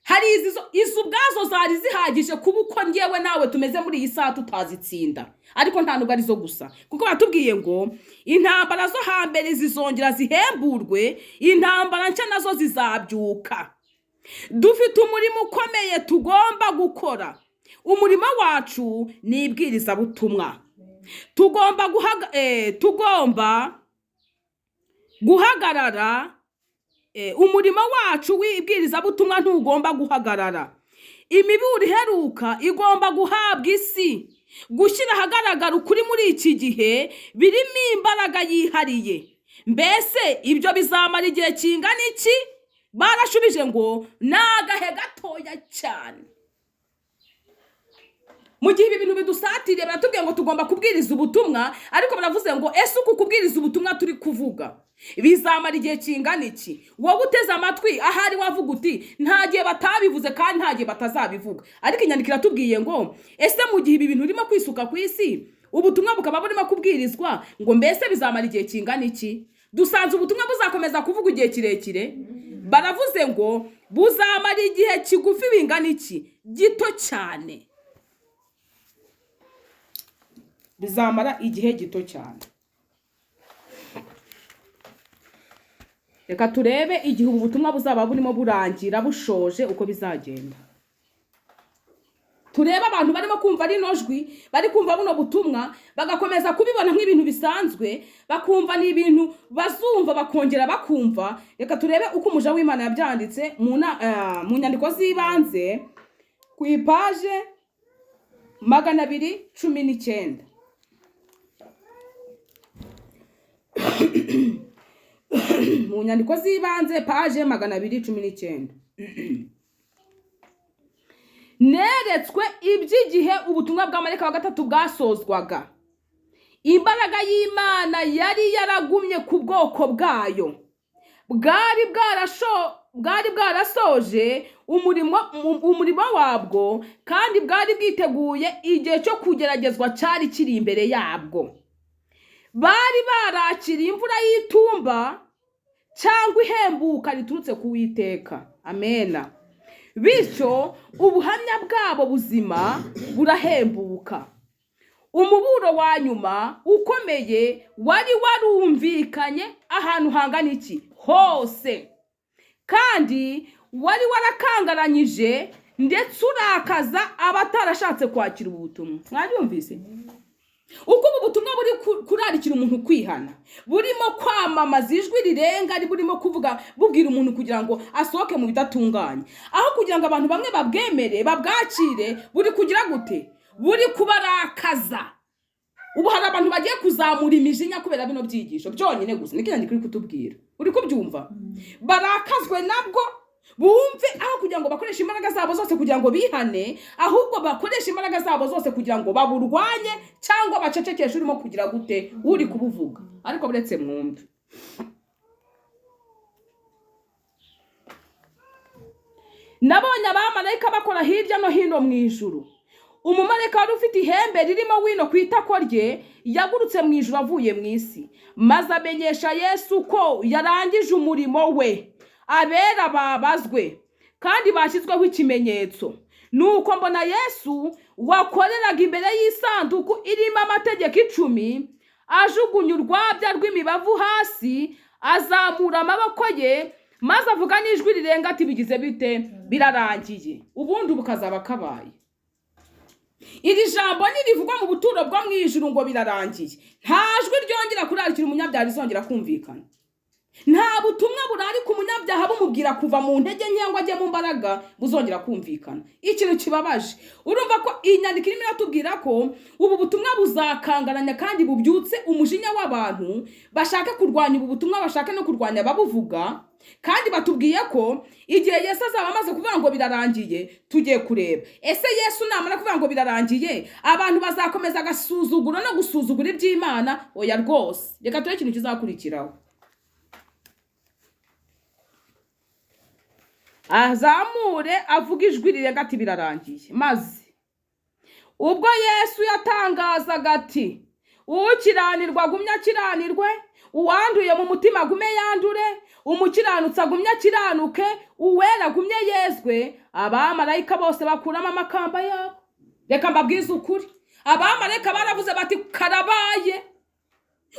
hari izo ubwazo zari zihagije kuba uko ngewe nawe tumeze muri iyi saa tutazitsinda. Ariko nta nubwo arizo gusa, kuko batubwiye ngo intambara zo hambere zizongera zihemburwe, intambara nshya nazo zizabyuka. Dufite umurimo ukomeye tugomba gukora. Umurimo wacu ni ibwirizabutumwa. Tugomba guhagarara. Umurimo wacu w'ibwirizabutumwa ntugomba guhagarara. Imiburo iheruka igomba guhabwa isi, gushyira ahagaragara ukuri muri iki gihe birimo imbaraga yihariye. Mbese ibyo bizamara igihe kingana iki? Barashubije ngo ni agahe gatoya cyane. Mu gihe ibi bintu bidusatiriye baratubwiye ngo tugomba kubwiriza ubutumwa, ariko baravuze ngo ese uku kubwiriza ubutumwa turi kuvuga bizamara igihe kingana iki? Wowe uteze amatwi ahari wavuga uti nta gihe batabivuze kandi nta gihe batazabivuga. Ariko inyandiko iratubwiye ngo ese mu gihe ibi bintu birimo kwisuka ku isi, ubutumwa bukaba burimo kubwirizwa, ngo mbese bizamara igihe kingana iki? dusanze ubutumwa buzakomeza kuvuga igihe kirekire. Baravuze ngo buzamara igihe kigufi bingana iki, gito cyane. Bizamara igihe gito cyane. Reka turebe igihe ubu butumwa buzaba burimo burangira bushoje uko bizagenda. Turebe abantu barimo kumva rino jwi, bari kumva buno butumwa, bagakomeza kubibona nk'ibintu bisanzwe, bakumva ni ibintu bazumva bakongera bakumva. Reka turebe uko umuja w'Imana yabyanditse mu nyandiko z'ibanze ku ipaje 219. Mu nyandiko z'ibanze paje 219. Neretswe iby'igihe ubutumwa bwa marayika wa gatatu bwasozwaga. Imbaraga y'Imana yari yaragumye ku bwoko bwayo. Bwari bwarasoje umurimo wabwo, kandi bwari bwiteguye igihe cyo kugeragezwa cyari kiri imbere yabwo. Bari barakiriye imvura y'itumba cyangwa ihembuka riturutse ku Uwiteka. Amena. Bityo ubuhamya bwabo buzima burahembuka. Umuburo wa nyuma ukomeye wari warumvikanye ahantu hangana iki hose, kandi wari warakangaranyije ndetse urakaza abatarashatse kwakira ubutumwa. Mwabyumvise? Uko ubu butumwa buri kurarikira umuntu kwihana, burimo kwamamaza ijwi rirenga, ari burimo kuvuga bubwira umuntu kugira ngo asohoke mu bidatunganye, aho kugira ngo abantu bamwe babwemere babwakire, buri kugira gute, buri kubarakaza. Ubu hari abantu bagiye kuzamura imijinya kubera bino byigisho byonyine gusa. Niki nyandiko iri kutubwira, uri kubyumva? Barakazwe nabwo bumve, aho kugira ngo bakoreshe imbaraga zabo zose kugira ngo bihane, ahubwo bakoresha imbaraga zabo zose kugira ngo baburwanye cyangwa bacecekeshe urimo kugira gute, uri kubuvuga. Ariko buretse mwumve, nabonye abamarayika bakora hirya no hino mu ijuru. Umumarayika wari ufite ihembe ririmo wino ku itako rye yagurutse mu ijuru avuye mu isi, maze amenyesha Yesu ko yarangije umurimo we. Abera babazwe kandi bashyizweho ikimenyetso. Nuko mbona Yesu wakoreraga imbere y'isanduku irimo amategeko 10, ajugunya urwabya rw'imibavu hasi, azamura amaboko ye, maze avuga n'ijwi rirenga ati bigize bite, birarangiye. Ubundi bukazaba kabaye. Iri jambo nirivugwa mu buturo bwo mu ijuru ngo birarangiye, nta jwi ryongera kurarikira umunyabyaha rizongera kumvikana. Nta butumwa burari ku munyabyaha bumubwira kuva mu ntege nke ngo ajye mu mbaraga buzongera kumvikana. Ikintu kibabaje, urumva ko inyandiko irimo iratubwira ko ubu butumwa buzakangaranya kandi bubyutse umujinya w'abantu bashaka kurwanya ubu butumwa, bashaka no kurwanya ababuvuga. Kandi batubwiye ko igihe Yesu azaba amaze kuvuga ngo birarangiye, tugiye kureba ese Yesu namara kuvuga ngo birarangiye abantu bazakomeza agasuzuguro no gusuzugura iby'Imana? Oya rwose. Reka turebe ikintu kizakurikiraho. Azamure avuga ijwi rirenga ati birarangiye. Maze ubwo Yesu yatangazaga ati ukiranirwa gumye akiranirwe, uwanduye mu mutima gume yandure, umukiranutsi agumye akiranuke, uwera gumye yezwe, abamarayika bose bakuramo amakamba yabo. Reka mbabwize ukuri, abamarayika baravuze bati karabaye.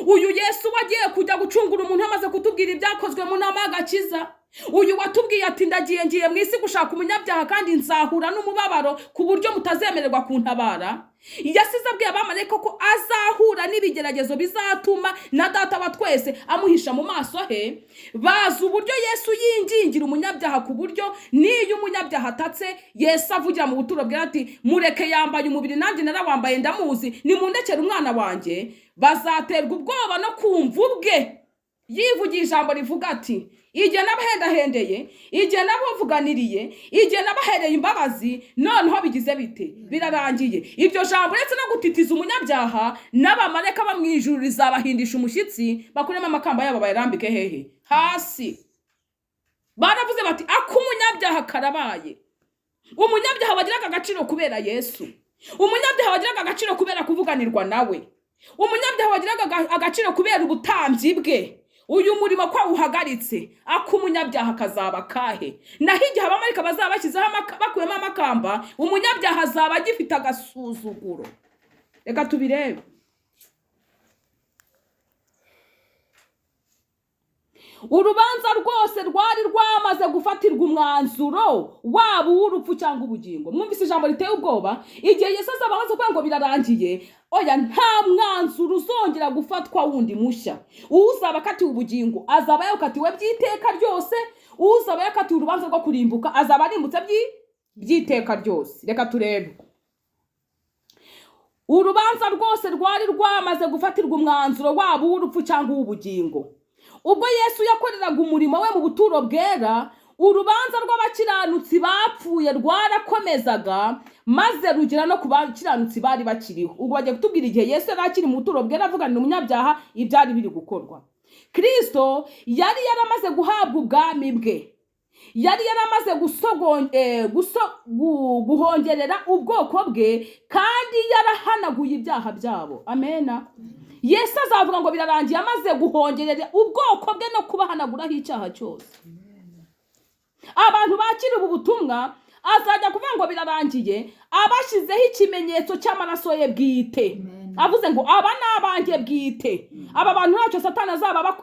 Uyu Yesu wagiye kujya gucungura umuntu amaze kutubwira ibyakozwe mu nama y'agakiza. Uyu watubwiye ati ngiye mu isi gushaka umunyabyaha kandi nzahura n'umubabaro ku buryo mutazemererwa kuntabara. Yasize abwiye abamarayika ko azahura n'ibigeragezo bizatuma na data wa twese amuhisha mu maso he. Bazi uburyo Yesu yingingira umunyabyaha ku buryo niyo umunyabyaha atatse Yesu avugira mu buturo bwe ati mureke yambaye umubiri nanjye narawambaye ndamuzi, nimundekere umwana wanjye. Bazaterwa ubwoba no kumva ubwe yivugira ijambo rivuga ati igihe nabahendahendeye, igihe nabavuganiriye, igihe nabahereye imbabazi, noneho bigize bite, birarangiye. Iryo jambo uretse no gutitiza umunyabyaha, n'abamarayika bo mu ijuru rizabahindisha umushyitsi, bakuremo amakamba yabo bayarambike hehe, hasi. Baravuze bati akumunyabyaha karabaye. Umunyabyaha wagiraga agaciro kubera Yesu, umunyabyaha wagiraga agaciro kubera kuvuganirwa nawe, umunyabyaha wagiraga agaciro kubera ubutambyi bwe, uyu murimo ko uhagaritse akumunyabyaha kazaba kahe naho igihe abamarika bazaba bashyizeho bakuyemo amakamba umunyabyaha azaba agifite agasuzuguro. Reka tubirebe. Urubanza rwose rwari rwamaze gufatirwa umwanzuro waba uw'urupfu cyangwa ubugingo. Mwumvise ijambo riteye ubwoba? Igihe Yesu azaba amaze kuvuga ngo birarangiye, oya nta mwanzuro uzongera gufatwa wundi mushya. Uzaba akatiwe ubugingo azaba yakatiwe by'iteka ryose, uzaba yakatiwe urubanza rwo kurimbuka azaba arimbutse by'iteka ryose. Reka turebe. Urubanza rwose rwari rwamaze gufatirwa umwanzuro waba uw'urupfu cyangwa uw'ubugingo. Ubwo Yesu yakoreraga umurimo we mu buturo bwera, urubanza rw'abakiranutsi bapfuye rwarakomezaga maze rugera no ku bakiranutsi bari bakiriho. Ubwo bagiye kutubwira igihe Yesu yari akiri mu buturo bwera avuganira umunyabyaha ibyari biri gukorwa. Kristo yari yaramaze guhabwa ubwami bwe, yari yaramaze guhongerera ubwoko bwe kandi yarahanaguye ibyaha byabo. Amena. Yesu azavuga ngo birarangiye amaze guhongerera ubwoko bwe no kubahanaguraho icyaha cyose. Abantu bakira ubu butumwa azajya kuvuga ngo birarangiye abashyizeho ikimenyetso cy'amaraso ye bwite. Avuze ngo aba ni abanjye bwite. Aba bantu ntacyo Satani azaba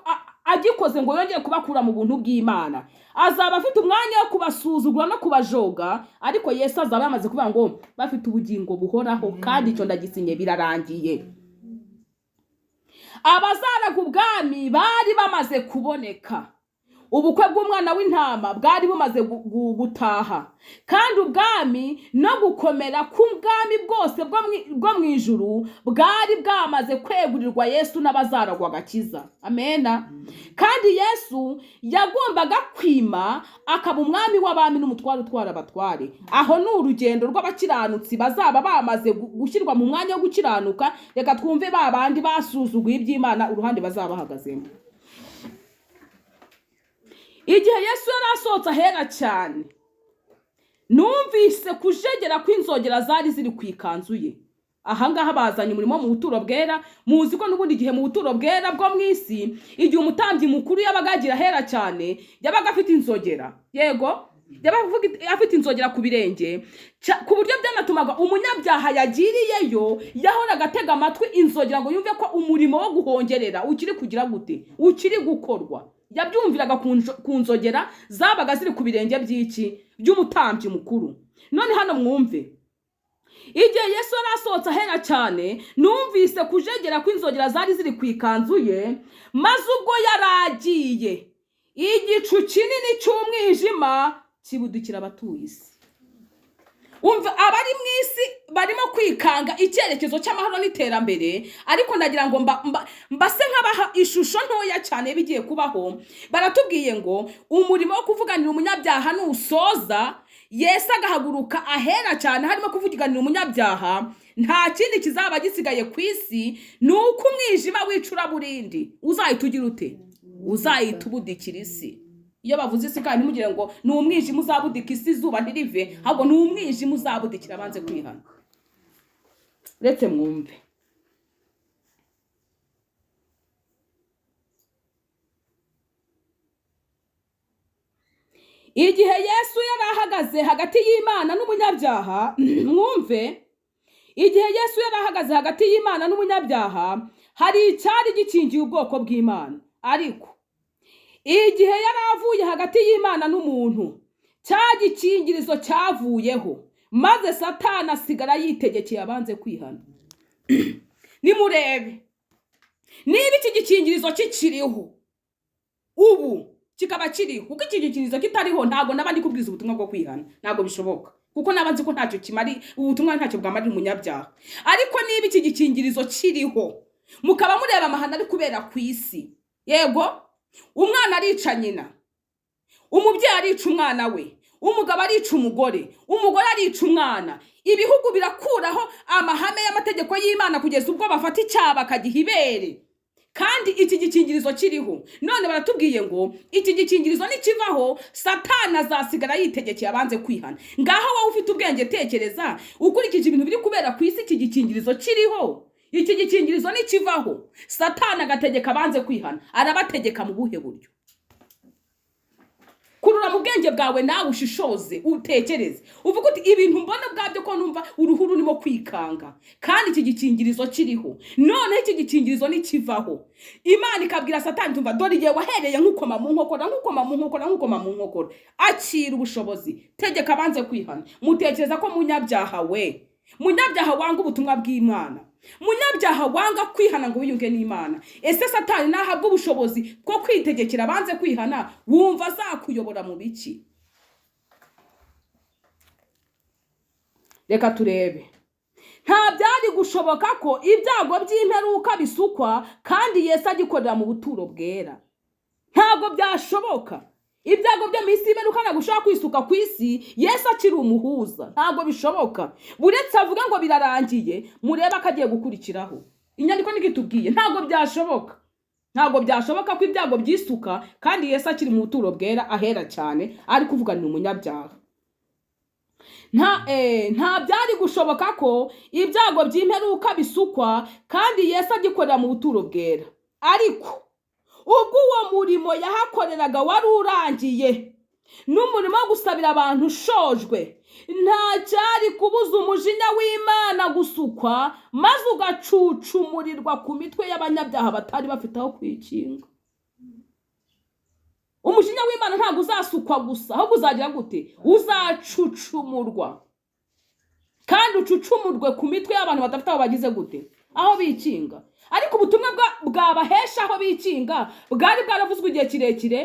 agikoze ngo yongere kubakura mu buntu bw'Imana. Azaba afite umwanya wo kubasuzugura no kubajoga, ariko Yesu azaba yamaze kuvuga ngo bafite ubugingo buhoraho kandi icyo ndagisinye birarangiye. Abazaraga ubwami bari bamaze kuboneka. Ubukwe bw'umwana w'intama bwari bumaze gutaha, kandi ubwami no gukomera k'ubwami bwose bwo mu ijuru bwari bwamaze kwegurirwa Yesu n'abazaragwa agakiza. Amena. Kandi Yesu yagombaga kwima akaba umwami w'abami n'umutware utwara abatware. Aho ni urugendo rw'abakiranutsi bazaba bamaze gushyirwa mu mwanya wo gukiranuka. Reka twumve babandi basuzuguye iby'Imana uruhande bazaba bahagazemo. Igihe Yesu yari asohotse ahera cyane, numvise kujegera kw'inzogera zari ziri ku ikanzu ye. Ahangaha bazanye umurimo mu buturo bwera. Muzi ko n'ubundi gihe mu buturo bwera bwo mu isi, igihe umutambyi mukuru yabaga agira ahera cyane, yabaga afite inzogera. Yego, yabaga afite inzogera ku birenge, ku buryo byanatumaga umunyabyaha yagiriyeyo yahoraga atega amatwi inzogera ngo yumve ko umurimo wo guhongerera ukiri kugira gute, ukiri gukorwa. Yabyumviraga ku nzogera zabaga ziri ku birenge by'umutambyi mukuru. None hano mwumve, igihe Yesu yari asohotse ahera cyane, numvise kujegera kw'inzogera zari ziri ku ikanzu ye, maze ubwo yaragiye igicu kinini cy'umwijima kibudukira abatuye isi. Umva, abari mu isi barimo kwikanga icyerekezo cy'amahoro n'iterambere, ariko ndagira ngo mbase nk'abaha ishusho ntoya cyane bigiye kubaho. Baratubwiye ngo umurimo wo kuvuganira umunyabyaha nusoza, Yesu agahaguruka ahera cyane harimo kuvuganira umunyabyaha, nta kindi kizaba gisigaye ku isi ni uko umwijima wicura burindi uzahita ugira ute, uzahita ubudikira isi. Iyo bavuze isi kandi ntimugire ngo ni umwijima uzabudika isi izuba ntirive, ahubwo ni umwijima uzabudikira abanze kwihana. Retse mwumve. Igihe Yesu yari ahagaze hagati y'Imana n'umunyabyaha, mwumve, igihe Yesu yari ahagaze hagati y'Imana n'umunyabyaha, hari icyari gikingiye ubwoko bw'Imana. Ariko igihe yari avuye hagati y'Imana n'umuntu, cya gikingirizo cyavuyeho, maze Satani asigara yitegekeye abanze kwihana. Nimurebe, niba iki gikingirizo kikiriho ubu kikaba kiriho, kuko iki gikingirizo kitariho ntabwo naba ndi kubwiza ubutumwa bwo kwihana, ntabwo bishoboka, kuko naba nzi ko ntacyo kimari, ubutumwa ntacyo bwamarira umunyabyaha. Ariko niba iki gikingirizo kiriho, mukaba mureba amahano ari kubera ku isi, yego, umwana arica nyina, umubyeyi arica umwana we, umugabo arica umugore, umugore arica umwana. Ibihugu birakuraho amahame y'amategeko y'Imana kugeza ubwo bafata icyaha bakagiha ibere. Kandi iki gikingirizo kiriho. None baratubwiye ngo iki gikingirizo nikivaho, Satani azasigara yitegekeye abanze kwihana. Ngaho wowe ufite ubwenge tekereza, ukurikije ibintu biri kubera ku isi iki gikingirizo kiriho, iki gikingirizo nikivaho Satani agategeka banze kwihana, arabategeka mu buhe buryo? Kurura mu bwenge bwawe nawe ushishoze utekereze uvuga uti ibintu mbona bwabyo ko numva uruhuru urimo kwikanga kandi iki gikingirizo kiriho, none iki gikingirizo nikivaho Imana ikabwira Satani tumva dore igihe wahereye nk'ukoma mu nkokora akira ubushobozi, tegeka banze kwihana. Mutekereza ko munyabyaha we, munyabyaha wanga ubutumwa bw'Imana, munyabyaha wanga kwihana ngo wiyunge n'Imana, ese Satani nahabwa ubushobozi bwo kwitegekera banze kwihana, wumva azakuyobora mu biki? Reka turebe. Nta byari gushoboka ko ibyago by'imperuka bisukwa kandi Yesu agikorera mu buturo bwera. Ntabwo byashoboka. Ibyago byo misi y'imperuka nagushaka kwisuka ku isi Yesu akiri umuhuza, ntabwo bishoboka. Buretse avuga ngo birarangiye, mureba akagiye gukurikiraho. Inyandiko nigitubwiye ntabwo byashoboka. Ntabwo byashoboka ko ibyago byisuka kandi Yesu akiri mu buturo bwera ahera cyane ari kuvuganira umunyabyaha. Nta byari gushoboka ko ibyago by'imperuka bisukwa kandi Yesu agikorera mu buturo bwera. Ariko ubwo uwo murimo yahakoreraga wari urangiye, n'umurimo wo gusabira abantu ushojwe, nta cyari kubuza umujinya w'Imana gusukwa maze ugacucumurirwa ku mitwe y'abanyabyaha batari bafite aho kwikinga. Umujinya w'Imana ntabwo uzasukwa gusa, ahubwo uzagira gute? Uzacucumurwa. Kandi ucucumurwe ku mitwe y'abantu badafite aho bagize gute? Aho bikinga. Ariko ubutumwa bwabahesha aho bikinga bwari bwaravuzwe igihe kirekire,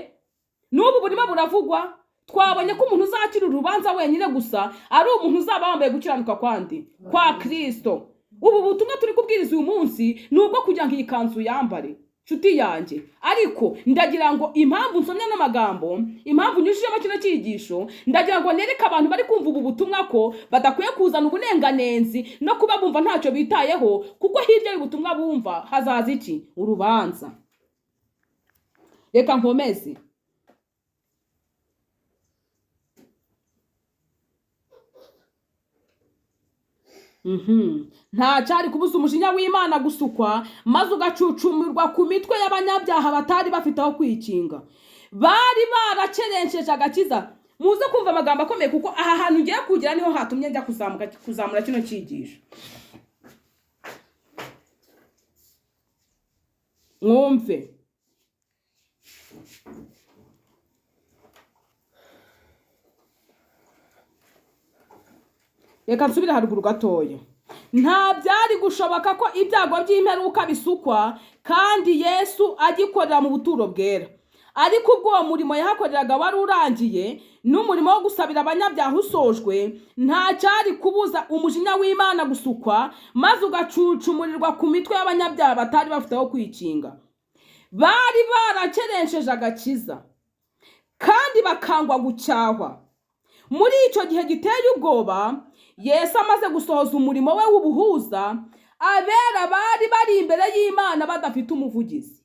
n'ubu burimo buravugwa. Twabonye ko umuntu uzakira urubanza wenyine gusa ari umuntu uzaba wambaye gukiranuka kwandi kwa Kristo. Ubu butumwa turi kubwiriza uyu munsi nubwo kugira ngo iyi kanzu yambare nshuti yanjye, ariko ndagira ngo impamvu nsomye n'amagambo, impamvu nyujijemo kino cyigisho, ndagira ngo nereke abantu bari kumva ubu butumwa ko badakwiye kuzana ubunenganenzi no kuba bumva ntacyo bitayeho, kuko hirya y'ubutumwa bumva hazaza iki? Urubanza. Reka nkomeze. Nta cyari kubuza umujinya w'Imana gusukwa maze ugacucumirwa ku mitwe y'abanyabyaha batari bafite aho kwikinga. Bari barakerenceje agakiza. Muze kumva amagambo akomeye kuko aha hantu ngiye kugira niho hatumye njya kuzamura kino cyigisho. Mwumve. Reka nsubire haruguru gatoya. Nta byari gushoboka ko ibyago by'imperuka bisukwa kandi Yesu agikorera mu buturo bwera. Ariko ubwo uwo murimo yahakoreraga wari urangiye, n'umurimo wo gusabira abanyabyaha usojwe, nta cyari kubuza umujinya w'Imana gusukwa maze ugacucumurirwa ku mitwe y'abanyabyaha batari bafite aho kwikinga. Bari barakerenceje agakiza kandi bakangwa gucyahwa. Muri icyo gihe giteye ubwoba, Yesu amaze gusohoza umurimo we w'ubuhuza, abera bari bari imbere y'Imana badafite umuvugizi.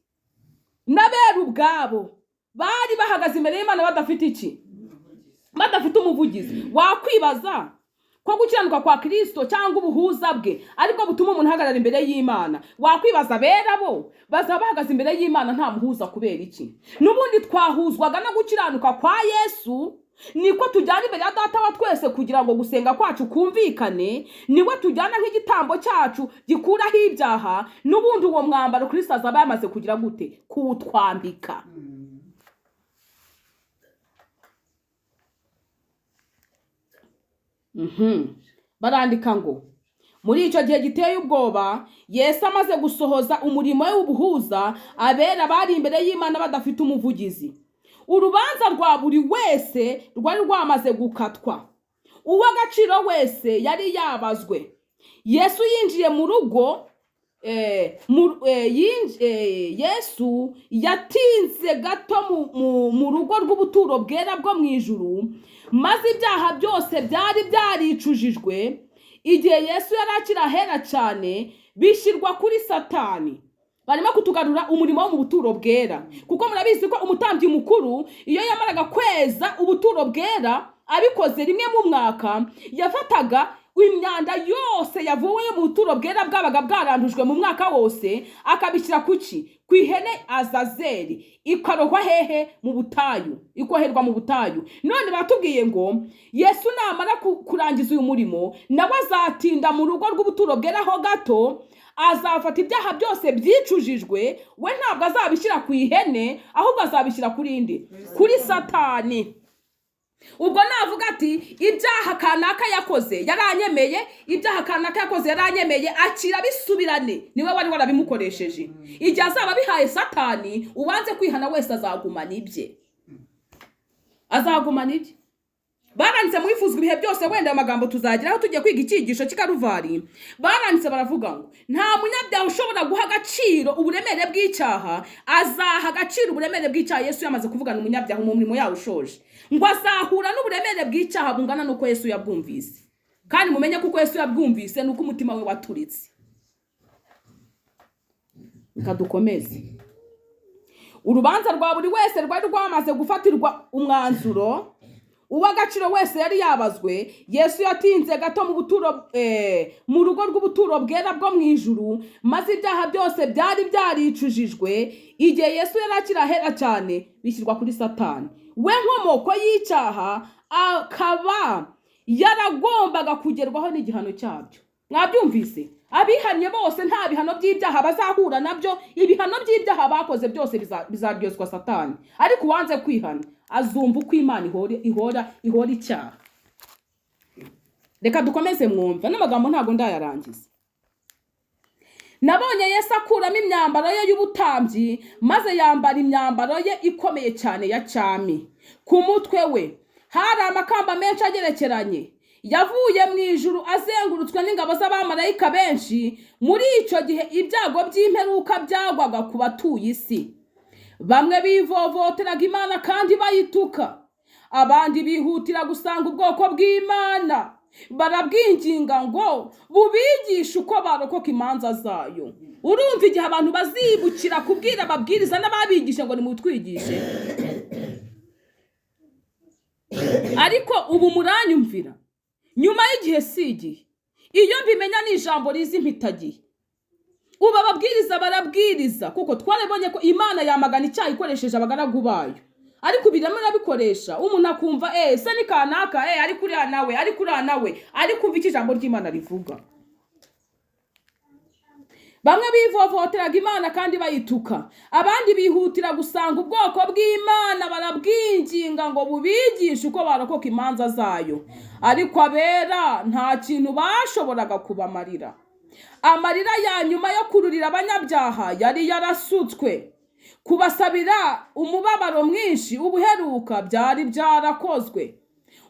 N'abera ubwabo bari bahagaze imbere y'Imana badafite iki? Badafite umuvugizi. Wakwibaza ko gukiranuka kwa Kristo cyangwa ubuhuza bwe ariko butuma umuntu ahagarara imbere y'Imana. Wakwibaza abera bo bazaba bahagaze imbere y'Imana nta muhuza kubera iki? N'ubundi twahuzwaga no gukiranuka kwa Yesu, niko tujyana imbere ya Data wa twese kugira ngo gusenga kwacu kumvikane, niwe tujyana nk'igitambo cyacu gikuraho ibyaha, n'ubundi uwo mwambaro Kristo azaba yamaze kugira gute? Kuwutwambika. Barandika ngo muri icyo gihe giteye ubwoba, Yesu amaze gusohoza umurimo we w'ubuhuza, abera bari imbere y'Imana badafite umuvugizi. Urubanza rwa buri wese rwari rwamaze gukatwa. Uw'agaciro wese yari yabazwe. Yesu yinjiye mu rugo, Yesu yatinze gato mu rugo rw'ubuturo bwera bwo mu ijuru, maze ibyaha byose byari byaricujijwe. Igihe Yesu yari akiri ahera cyane, bishyirwa kuri Satani. Barimo kutugarura umurimo wo mu buturo bwera, kuko murabizi ko umutambyi mukuru iyo yamaraga kweza ubuturo bwera abikoze rimwe mu mwaka, yafataga imyanda yose yavuye mu buturo bwera bwabaga bwarandujwe mu mwaka wose akabishyira kuki ku ihene Azazeli ikarohwa hehe mu butayu, ikoherwa mu butayu. None batubwiye ngo Yesu namara kurangiza uyu murimo nawe azatinda mu rugo rw'ubuturo bwera ho gato, azafata ibyaha byose byicujijwe, we ntabwo azabishyira ku ihene ahubwo azabishyira kuri inde? Kuri Satani. Ubwo navuga ati ibyaha kanaka yakoze yaranyemeye, ibyaha kanaka yakoze yaranyemeye, akira bisubirane, niwe wari warabimukoresheje. Igihe azaba bihaye Satani, uwanze kwihana wese azagumana ibye, azagumana ibye. Baranditse mu Ifuzwa ibihe byose, wenda amagambo tuzageraho tugiye kwiga icyigisho cy'Ikaruvari. Baranditse baravuga ngo nta munyabyaha ushobora guha agaciro uburemere bw'icyaha, azaha agaciro uburemere bw'icyaha Yesu yamaze kuvugana umunyabyaha mu murimo yawo ushoje, ngo azahura n'uburemere bw'icyaha bungana nuko Yesu yabwumvise. Kandi mumenye kuko Yesu yabwumvise nuko umutima we waturitse. Nkadukomeze. Urubanza rwa buri wese rwari rwamaze gufatirwa umwanzuro, uw'agaciro wese yari yabazwe. Yesu yatinze gato mu rugo rw'ubuturo bwera bwo mu ijuru, maze ibyaha byose byari byaricujijwe. Igihe Yesu yari akirahera cyane, bishyirwa kuri Satani, we nkomoko y'icyaha, akaba yaragombaga kugerwaho n'igihano cyabyo. Mwabyumvise? Abihanye bose nta bihano by'ibyaha bazahura nabyo, ibihano by'ibyaha bakoze byose bizaryozwa Satani. Ariko uwanze kwihana azumva uko Imana ihora icyaha. Reka dukomeze mwumva, n'amagambo ntabwo ndayarangiza. Nabonye Yesu akuramo imyambaro ye y'ubutambyi, maze yambara imyambaro ye ikomeye cyane ya cyami. Ku mutwe we hari amakamba menshi agerekeranye, yavuye mu ijuru azengurutswe n'ingabo z'abamarayika benshi. Muri icyo gihe ibyago by'imperuka byagwaga ku batuye isi. Bamwe bivovoteraga Imana kandi bayituka, abandi bihutira gusanga ubwoko bw'Imana, barabwinginga ngo bubigishe uko barokoka imanza zayo. Urumva igihe abantu bazibukira kubwira ababwiriza n'ababigisha ngo nimutwigishe? Ariko ubu muranyumvira, nyuma y'igihe si igihe, iyo mbimenya n'ijambo rizi mpitagiye. Ubu ababwiriza barabwiriza kuko twarabonye ko Imana yamagana icyaha ikoresheje abagaragu bayo. Ariko biramara bikoresha umuntu akumva se ni kanaka ari kuri nawe, ari kuri nawe, ari kumva iki ijambo ry'Imana rivuga. Bamwe bivovoteraga Imana kandi bayituka, abandi bihutira gusanga ubwoko bw'Imana, barabwinginga ngo bubigishe uko barokoka imanza zayo. Ariko abera nta kintu bashoboraga kubamarira. Amarira ya nyuma yo kururira abanyabyaha yari yarasutswe, kubasabira umubabaro mwinshi ubuheruka byari byarakozwe.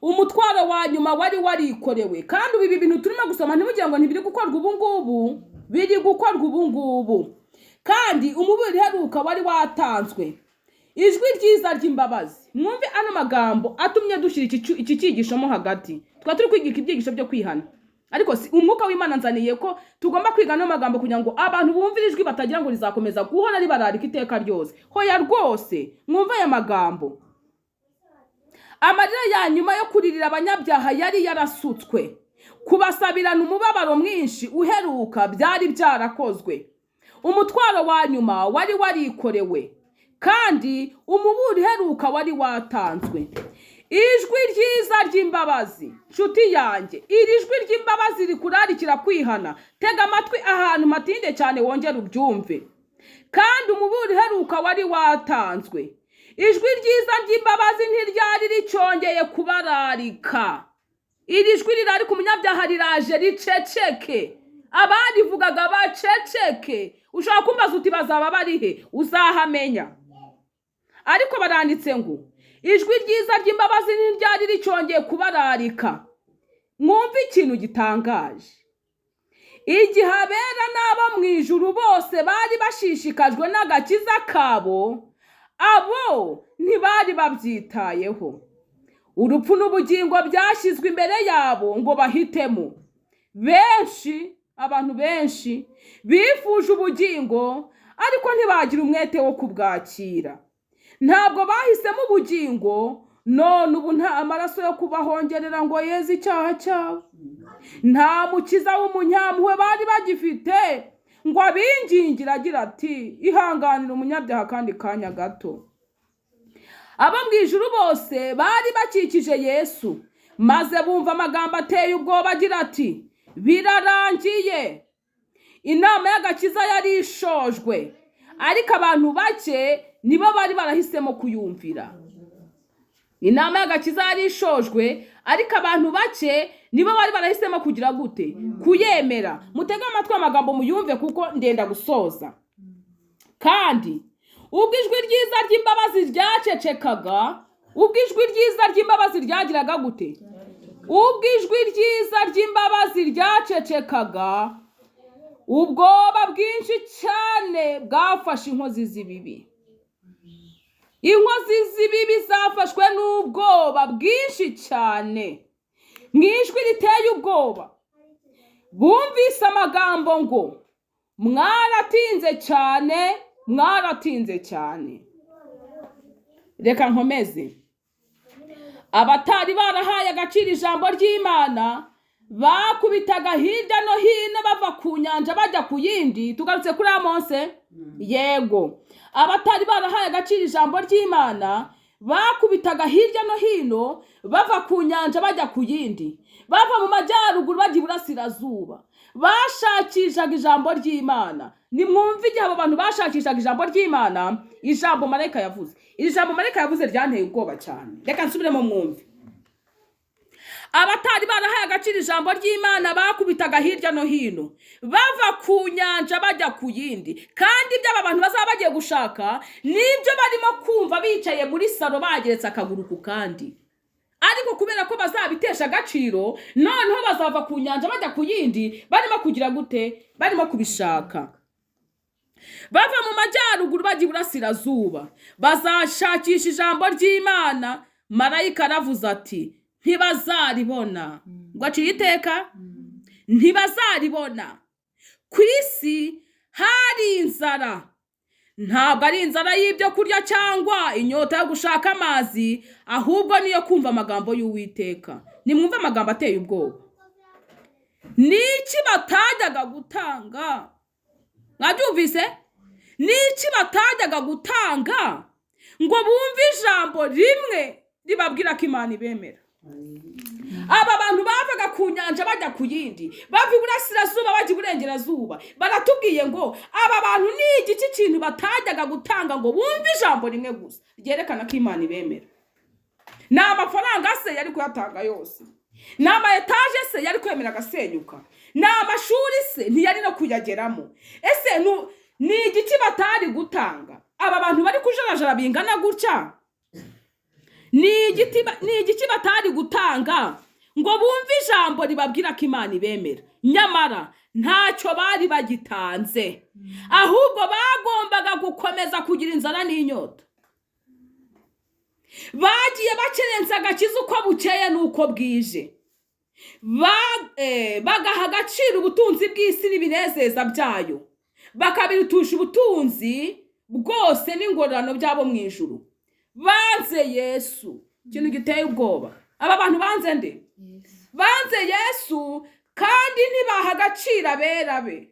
Umutwaro wa nyuma wari warikorewe. Kandi ibi bintu turimo gusoma ntimugira ngo ntibiri gukorwa ubu ngubu, biri gukorwa ubu ngubu. Kandi umubiri uheruka wari watanzwe. Ijwi ryiza ry'imbabazi. Mwumve ano magambo atumye dushyira iki cyigisho mo hagati. Twa turi kwiga ibyigisho byo kwihana. Ariko umwuka w'Imana nzaniye ko tugomba kwiga no magambo kugira ngo abantu bumvire ijwi batagira ngo rizakomeza guhora ribararika iteka ryose. Hoya rwose, mwumve aya magambo. Amarira ya nyuma yo kuririra abanyabyaha yari yarasutswe, kubasabirana umubabaro mwinshi uheruka byari byarakozwe. Umutwaro wa nyuma wari warikorewe, kandi umubiri uheruka wari watanzwe. Ijwi ryiza ry'imbabazi, nshuti yanjye, iri jwi ry'imbabazi rikurarikira kwihana. Tega amatwi ahantu matinde cyane wongera ubyumve. Kandi umubiri uheruka wari watanzwe. Ijwi ryiza ry'imbabazi ntiryari ricyongeye kubararika. Iri jwi rirari ku munyabyaha riraje riceceke. Abarivugaga baceceke. Ushaka kumbaza uti bazaba barihe? Uzahamenya. Ariko baranditse ngo ijwi ryiza ry'imbabazi ntiryari ricyongeye kubararika. Mwumve ikintu gitangaje. Igihe abera n'abo mu ijuru bose bari bashishikajwe n'agakiza kabo, abo ntibari babyitayeho. Urupfu n'ubugingo byashyizwe imbere yabo ngo bahitemo. Abantu benshi bifuje ubugingo, ariko ntibagira umwete wo kubwakira. Ntabwo bahisemo ubugingo, none ubu nta amaraso yo kubahongerera ngo yeze icyaha cyabo. nta mukiza w'umunyampuhwe bari bagifite ngo abingingire agira ati ihanganira umunyabyaha kandi kanya gato. Abo mu ijuru bose bari bakikije Yesu maze bumva amagambo ateye ubwoba agira ati birarangiye. Inama y'agakiza yari ishojwe ariko abantu bake nibo bari barahisemo kuyumvira. Inama y'agakiza yari ishojwe ariko abantu bake nibo bari barahisemo kugira gute? Kuyemera. Mutega amatwi amagambo muyumve kuko ndenda gusoza. Kandi ubwo ijwi ryiza ry'imbabazi ryacecekaga, ubwo ijwi ryiza ry'imbabazi ryagiraga gute? Ubwo ijwi ryiza ry'imbabazi ryacecekaga, ubwoba bwinshi cyane bwafashe inkozi z'ibibi. Inkozi z'ibibi zafashwe n'ubwoba bwinshi cyane. Mu ijwi riteye ubwoba bumvise amagambo ngo mwaratinze cyane, mwaratinze cyane. Reka nkomeze. Abatari barahaye agaciro ijambo ry'Imana bakubitaga hirya no hino bava ku nyanja bajya ku yindi. Tugarutse kuri Mose. Yego, abatari barahaye agaciro ijambo ry'Imana bakubitaga hirya no hino bava ku nyanja bajya ku yindi, bava mu majyaruguru bajya iburasirazuba. Bashakishaga ijambo ry'Imana. Nimwumve igihe abo bantu bashakishaga ijambo ry'Imana, ijambo marayika yavuze. Iri jambo marayika yavuze ryanteye ubwoba cyane. Reka nsubiremo mwumve. Abatari barahaye agaciro ijambo ry'Imana bakubitaga hirya no hino bava ku nyanja bajya ku yindi, kandi ibyo aba bantu bazaba bagiye gushaka nibyo barimo kumva bicaye muri salo bageretse akaguru ku kandi. Ariko kubera ko bazabitesha agaciro, noneho bazava ku nyanja bajya ku yindi barimo kugira gute? Barimo kubishaka. Bava mu majyaruguru bajya iburasirazuba bazashakisha ijambo ry'Imana. Marayika aravuze ati ntibazaribona. Ngo aciye iteka ntibazaribona. Ku isi hari inzara, ntabwo ari inzara y'ibyo kurya cyangwa inyota yo gushaka amazi, ahubwo niyo kumva amagambo y'Uwiteka. Nimwumve amagambo ateye ubwoba. Niki batajyaga gutanga? Mwabyumvise? Niki batajyaga gutanga ngo bumve ijambo rimwe ribabwira ko Imana ibemera? Aba bantu bavaga ku nyanja bajya ku yindi, bava iburasirazuba bajya iburengerazuba. Baratubwiye ngo aba bantu ni igiki kintu batajyaga gutanga ngo bumve ijambo rimwe gusa ryerekana ko Imana ibemera? Ni amafaranga se yari kuyatanga yose? Ni ama etaje se yari kwemera agasenyuka? Ni amashuri se ntiyari no kuyageramo? Ese ni igiki batari gutanga? Aba bantu bari kujarajara bingana gutya, ni igiki batari gutanga ngo bumve ijambo ribabwira ko Imana ibemera? Nyamara ntacyo bari bagitanze, ahubwo bagombaga gukomeza kugira inzara n'inyota. Bagiye bakerensa agakiza uko bukeye n'uko bwije. Bagaha agaciro ubutunzi bw'isi n'ibinezeza byayo, bakabirutusha ubutunzi bwose n'ingororano byabo mu ijuru. Banze Yesu. Ikintu giteye ubwoba. Aba bantu banze nde? Banze Yesu kandi ntibaha agaciro abera be.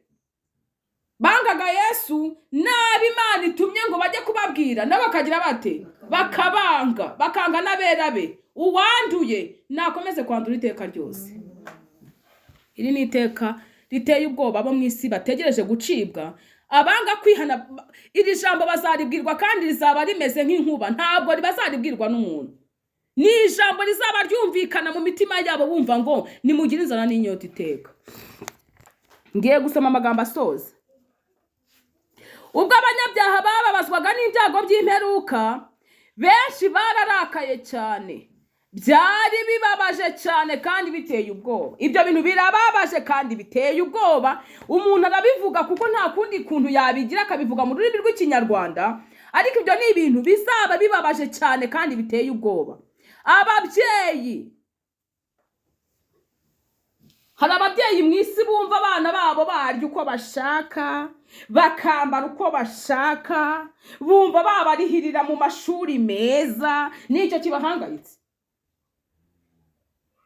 Bangaga Yesu nabi Imana itumye ngo bajye kubabwira, nabo bakagira bate? Bakabanga, bakanga n'abera be. Uwanduye nakomeze kwandura iteka ryose. Iri ni iteka riteye ubwoba abo mu isi bategereje gucibwa. Abanga kwihana iri jambo bazaribwirwa kandi rizaba rimeze nk'inkuba, ntabwo bazaribwirwa n'umuntu. Ni ijambo rizaba ryumvikana mu mitima yabo bumva ngo nimugire inzara n'inyota iteka. Ngiye gusoma amagambo asoza. Ubwo abanyabyaha bababazwaga n'ibyago by'imperuka, benshi bararakaye cyane. Byari bibabaje cyane kandi biteye ubwoba. Ibyo bintu birababaje kandi biteye ubwoba. Umuntu arabivuga kuko nta kundi kuntu yabigira, akabivuga mu rurimi rw'Ikinyarwanda, ariko ibyo ni ibintu bizaba bibabaje cyane kandi biteye ubwoba. Ababyeyi, hari ababyeyi mu isi bumva abana babo barya uko bashaka, bakambara uko bashaka, bumva babarihirira mu mashuri meza. Nicyo kibahangayitse.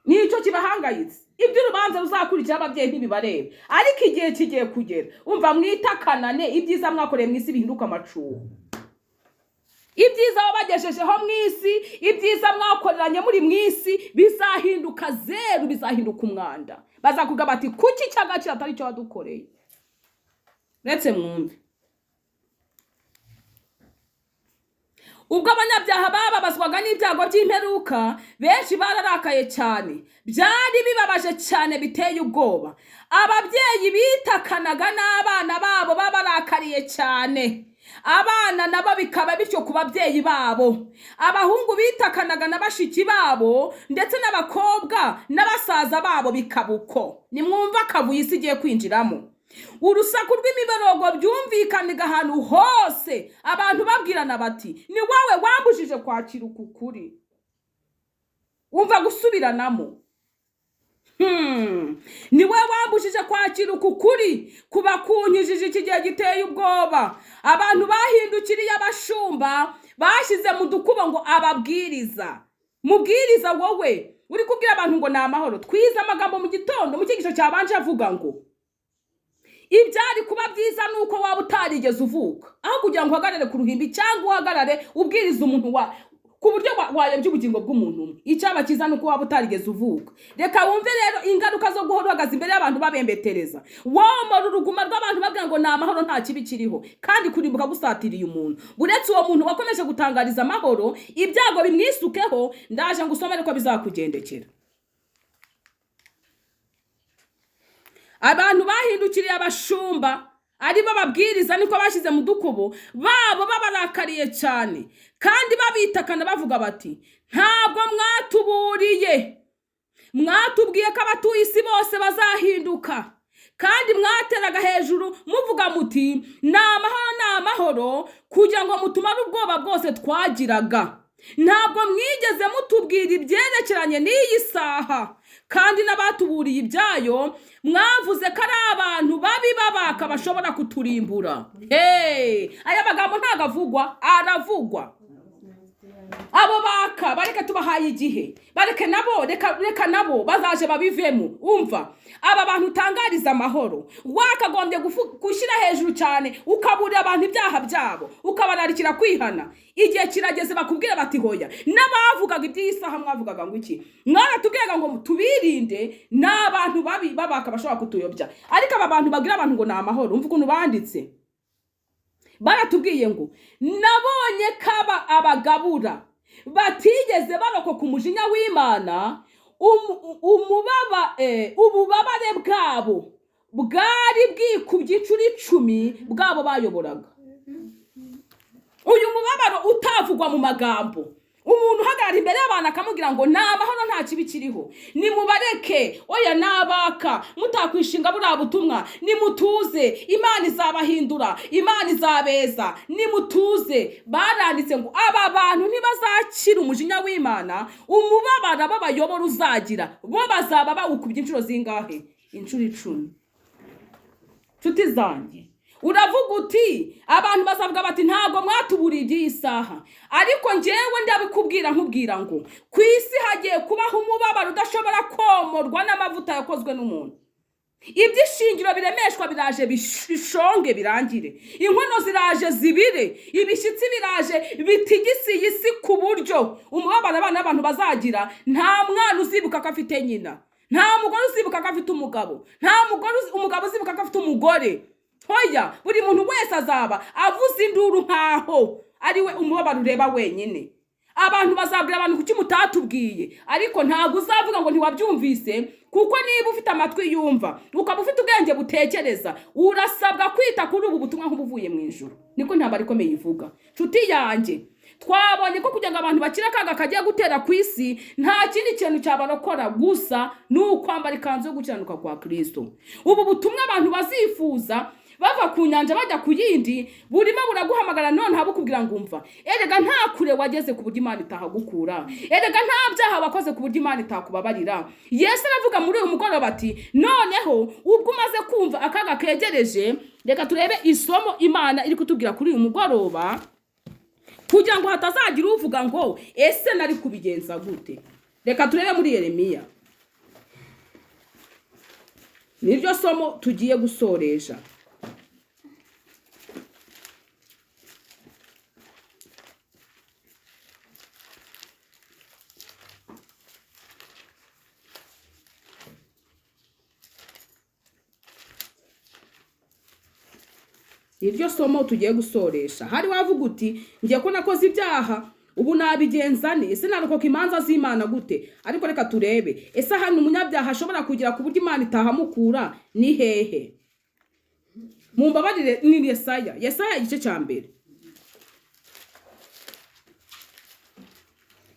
Nicyo kibahangayitse iby'urubanza ruzakurikira ababyeyi ntibibareba ariko igihe kigiye kugera umva mwitakanane ibyiza mwakoreye mu isi bihinduka amacuho ibyiza wabagejejeho mu isi ibyiza mwakoreranye muri mu isi bizahinduka zeru bizahinduka umwanda bazakuga bati kuki cy'agaciro atari cyo wadukoreye ndetse mwumve ubwo abanyabyaha bababazwaga n'ibyago by'imperuka benshi bararakaye cyane byari bibabaje cyane biteye ubwoba ababyeyi bitakanaga n'abana babo babarakariye cyane abana nabo bikaba bityo ku babyeyi babo abahungu bitakanaga na bashiki babo ndetse n'abakobwa n'abasaza babo bikabuko nimwumva akavuye isi igiye kwinjiramo urusaku rw'imiborogo byumvikanaga ahantu hose abantu babwirana bati ni wowe wambujije kwakira ukukuri umva gusubiranamo ni wowe wambujije kwakira ukukuri kuba kunyijije iki gihe giteye ubwoba abantu bahindukiriye abashumba bashyize mu dukubo ngo ababwiriza mubwiriza wowe uri kubwira abantu ngo ni amahoro twize amagambo mu gitondo mu cyigisho cyabanje avuga ngo ibyari kuba byiza nuko waba utarigeze uvuka aho kugira ngo uhagarare ku ruhimbi cyangwa uhagarare ubwiriza umuntu ku buryo wayobya ubugingo bw'umuntu umwe icyaba cyiza nuko waba utarigeze uvuka reka wumve rero ingaruka zo guhora uhagaze imbere y'abantu babembetereza womora uruguma rw'abantu babwira ngo ni amahoro nta kibi kiriho kandi kurimbuka gusatiriye umuntu buretse uwo muntu wakomeje gutangariza amahoro ibyago bimwisukeho ndaje ngo usomere ko bizakugendekera abantu bahindukiriye abashumba aribo babwiriza niko bashyize mu dukubo babo babarakariye cyane kandi babitakana bavuga bati ntabwo mwatuburiye mwatubwiye ko abatuye isi bose bazahinduka kandi mwateraga hejuru muvuga muti ni amahoro kugira ngo mutumare ubwoba bwose twagiraga ntabwo mwigeze mutubwira ibyerekeranye n'iyi saha kandi n'abatuburiye ibyayo mwavuze ko ari abantu babi babaka bashobora kuturimbura aya magambo ntabwo avugwa aravugwa abo baka bareke tubahaye igihe bareke nabo reka nabo bazaje babivemo umva aba bantu utangariza amahoro wakagombye gushyira hejuru cyane ukaburira abantu ibyaha byabo ukabararikira kwihana igihe kirageze bakubwira bati hoya n'abavugaga iby'iyi saha mwavugaga ngo iki mwaratubwiraga ngo tubirinde n'abantu babi babaka bashobora kutuyobya ariko aba bantu bagira abantu ngo ni amahoro umva ukuntu banditse baratubwiye ngo nabonye kaba abagabura batigeze barokoka umujinya w'Imana ububabare bwabo bwari bwikubye inshuro 10 bwabo bayoboraga uyu mubabaro utavugwa mu magambo umuntu uhagarara imbere y'abantu akamubwira ngo ni amahoro nta kibi kiriho nimubareke oya nabaka mutakwishinga buriya butumwa nimutuze Imana izabahindura Imana izabeza nimutuze baranditse ngo aba bantu ntibazakira umujinya w'Imana umubabara babayobora uzagira bo bazaba bawukubye inshuro zingahe inshuro 10 nshuti zanjye uravuga uti abantu bazavuga bati ntabwo mwatuburiye iby'iyi saha ariko njyewe ndabikubwira nkubwira ngo ku isi hagiye kubaho umubabaro udashobora komorwa n'amavuta yakozwe n'umuntu ibyishingiro biremeshwa biraje bishonge birangire inkono ziraje zibire ibishyitsi biraje bitigisiye isi ku buryo umubabaro abana n'abantu bazagira nta mwana uzibuka ko afite nyina nta mugore uzibuka ko afite umugabo nta umugabo uzibuka ko afite umugore hoya buri muntu wese azaba avuza induru nkaho ari we umubabaro ureba wenyine abantu bazabwira abantu kuki mutatubwiye ariko ntabwo uzavuga ngo ntiwabyumvise kuko niba ufite amatwi yumva ukaba ufite ubwenge butekereza urasabwa kwita kuri ubu butumwa nk'ubuvuye mu ijuru niko ntabwo ikomeye ivuga nshuti yanjye twabonye ko kugira ngo abantu bakire akaga kagiye gutera ku isi nta kindi kintu cyabarokora gusa ni ukwambara ikanzu yo gukiranuka kwa Kristo ubu butumwa abantu bazifuza bava ku nyanja bajya ku yindi burimo buraguhamagara none habukubwira ngo umva erega nta kure wageze ku buryo Imana itahagukura erega nta byaha wakoze ku buryo Imana itakubabarira Yesu aravuga muri uyu mugoroba ati noneho ubwo umaze kumva akaga kegereje reka turebe isomo Imana iri kutubwira kuri uyu mugoroba kugira ngo hatazagira uvuga ngo ese nari kubigenza gute reka turebe muri Yeremiya niryo somo tugiye gusoresha. Iryo somo tugiye gusoresha. Hari wavuga uti ngiye ko nakoze ibyaha ubu nabigenza ne, ese narokoka imanza z'Imana gute? Ariko reka turebe, ese hano umunyabyaha ashobora kugira ku buryo Imana itahamukura ni hehe? Mumbabarire ni Yesaya igice cya mbere.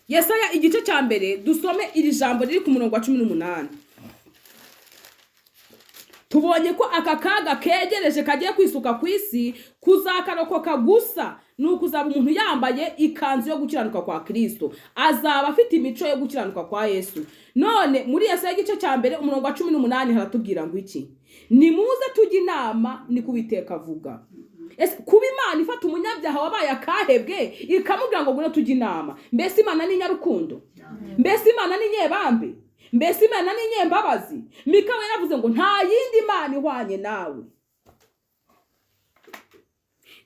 Yesaya igice cya mbere dusome iri jambo riri ku murongo wa 18. Tubonye ko aka kaga kegereje kagiye kwisuka ku isi, kuzakarokoka gusa nuko uzaba umuntu yambaye ikanzu yo gukiranuka kwa Kristo, azaba afite imico yo gukiranuka kwa Yesu. None muri Yesaya igice cya mbere umurongo wa 18 haratubwira ngo iki? Nimuze tujye inama ni kuwiteka avuga. Ese kuba Imana ifata umunyabyaha wabaye akahebwe ikamubwira ngo ngwino tujye inama, mbese Imana ni nyarukundo? Mbese Imana ni nyebambe? Mbese Imana ni nyembabazi? Mikawe yaravuze ngo nta yindi Imana ihwanye nawe.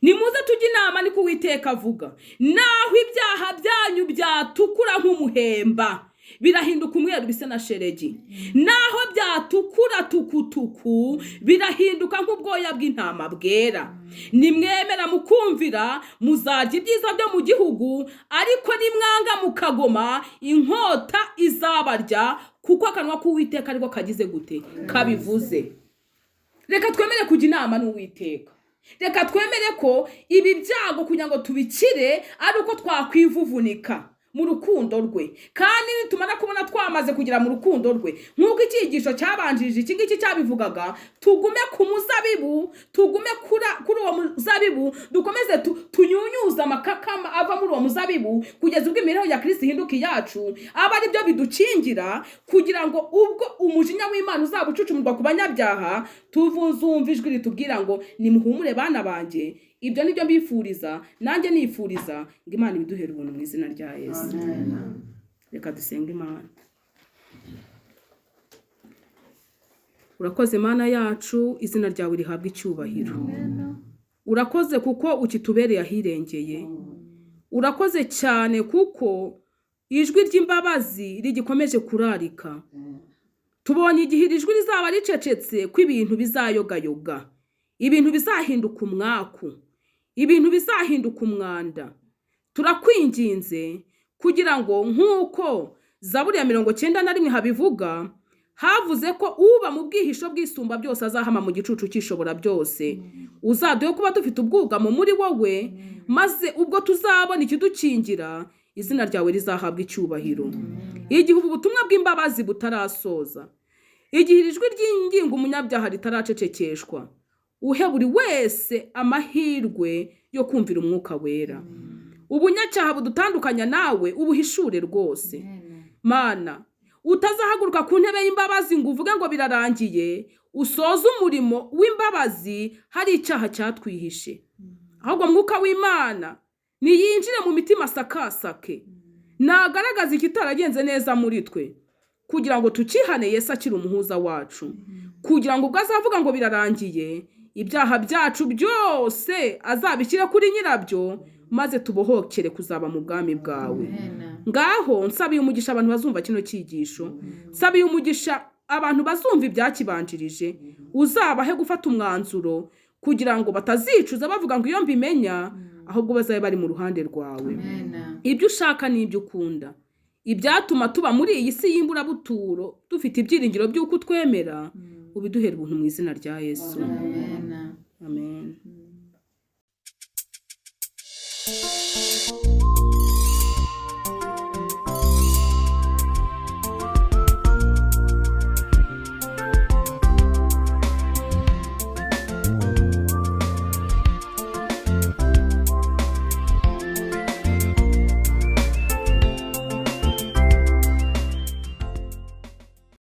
Nimuze tujye inama ni kuwiteka avuga. Naho ibyaha byanyu byatukura nk'umuhemba birahinduka umweru bisa na sheregi, naho byatukura tukutuku birahinduka nk'ubwoya bw'intama bwera. Nimwemera mukumvira muzarya ibyiza byo mu gihugu, ariko nimwanga mukagoma inkota izabarya, kuko akanwa k'Uwiteka ariko kagize gute? Kabivuze. Reka twemere kujya inama n'Uwiteka. Reka twemere ko ibi byago kugira ngo tubikire ari uko twakwivuvunika mu rukundo rwe, kandi nitumara kubona twamaze kugira mu rukundo rwe nk'uko icyigisho cyabanjirije iki ngiki cyabivugaga, tugume ku muzabibu, tugume kuri uwo muzabibu, dukomeze tunyunyuza amakakama ava muri uwo muzabibu kugeza ubwo imibereho ya Kristo ihinduka iyacu, aba ari byo bidukingira kugira ngo ubwo umujinya w'Imana uzabucucumurwa ku banyabyaha, tuzumva ijwi ritubwira ngo nimuhumure bana banjye. Ibyo nibyo mbifuriza, nanjye nifuriza ngo Imana ibiduhere ubuntu mu izina rya Yesu. Amen. Reka dusenge Imana. Urakoze Mana yacu, izina ryawe rihabwa icyubahiro. Urakoze kuko ukitubereye ahirengeye. Urakoze cyane kuko ijwi ry'imbabazi rigikomeje kurarika. Tubonye igihe ijwi rizaba ricecetse ko ibintu bizayogayoga, ibintu bizahinduka umwaku, ibintu bizahinduka umwanda. Turakwinginze kugira ngo nk'uko Zaburi ya 91 habivuga, havuze ko uba mu bwihisho bw'isumba byose azahama mu gicucu cy'ishobora byose. Uzaduhe kuba dufite ubwugamo muri wowe, maze ubwo tuzabona ikidukingira, izina ryawe rizahabwa icyubahiro. Igihe ubu butumwa bw'imbabazi butarasoza, igihe ijwi ry'ingingo umunyabyaha ritaracecekeshwa, uhe buri wese amahirwe yo kumvira umwuka wera. Ubunyacyaha budutandukanya nawe ubuhishure rwose. Mana, utazahaguruka ku ntebe y'imbabazi ngo uvuge ngo birarangiye, usoze umurimo w'imbabazi hari icyaha cyatwihishe. Ahubwo mwuka w'Imana niyinjire mu mitima sakasake, nagaragaza ikitaragenze neza muri twe, kugira ngo tukihane Yesu akiri umuhuza wacu, kugira ngo ubwo azavuga ngo birarangiye, ibyaha byacu byose azabishyira kuri nyirabyo, maze tubohokere kuzaba mu bwami bwawe. Ngaho nsabiye umugisha abantu bazumva kino cyigisho, nsabiye umugisha abantu bazumva ibyakibanjirije, uzabahe gufata umwanzuro kugira ngo batazicuza bavuga ngo iyo mbimenya, ahubwo bazabe bari mu ruhande rwawe. Ibyo ushaka n'ibyo ukunda, ibyatuma tuba muri iyi si y'imburabuturo dufite ibyiringiro by'uko twemera, ubiduhere ubuntu mu izina rya Yesu. Amen.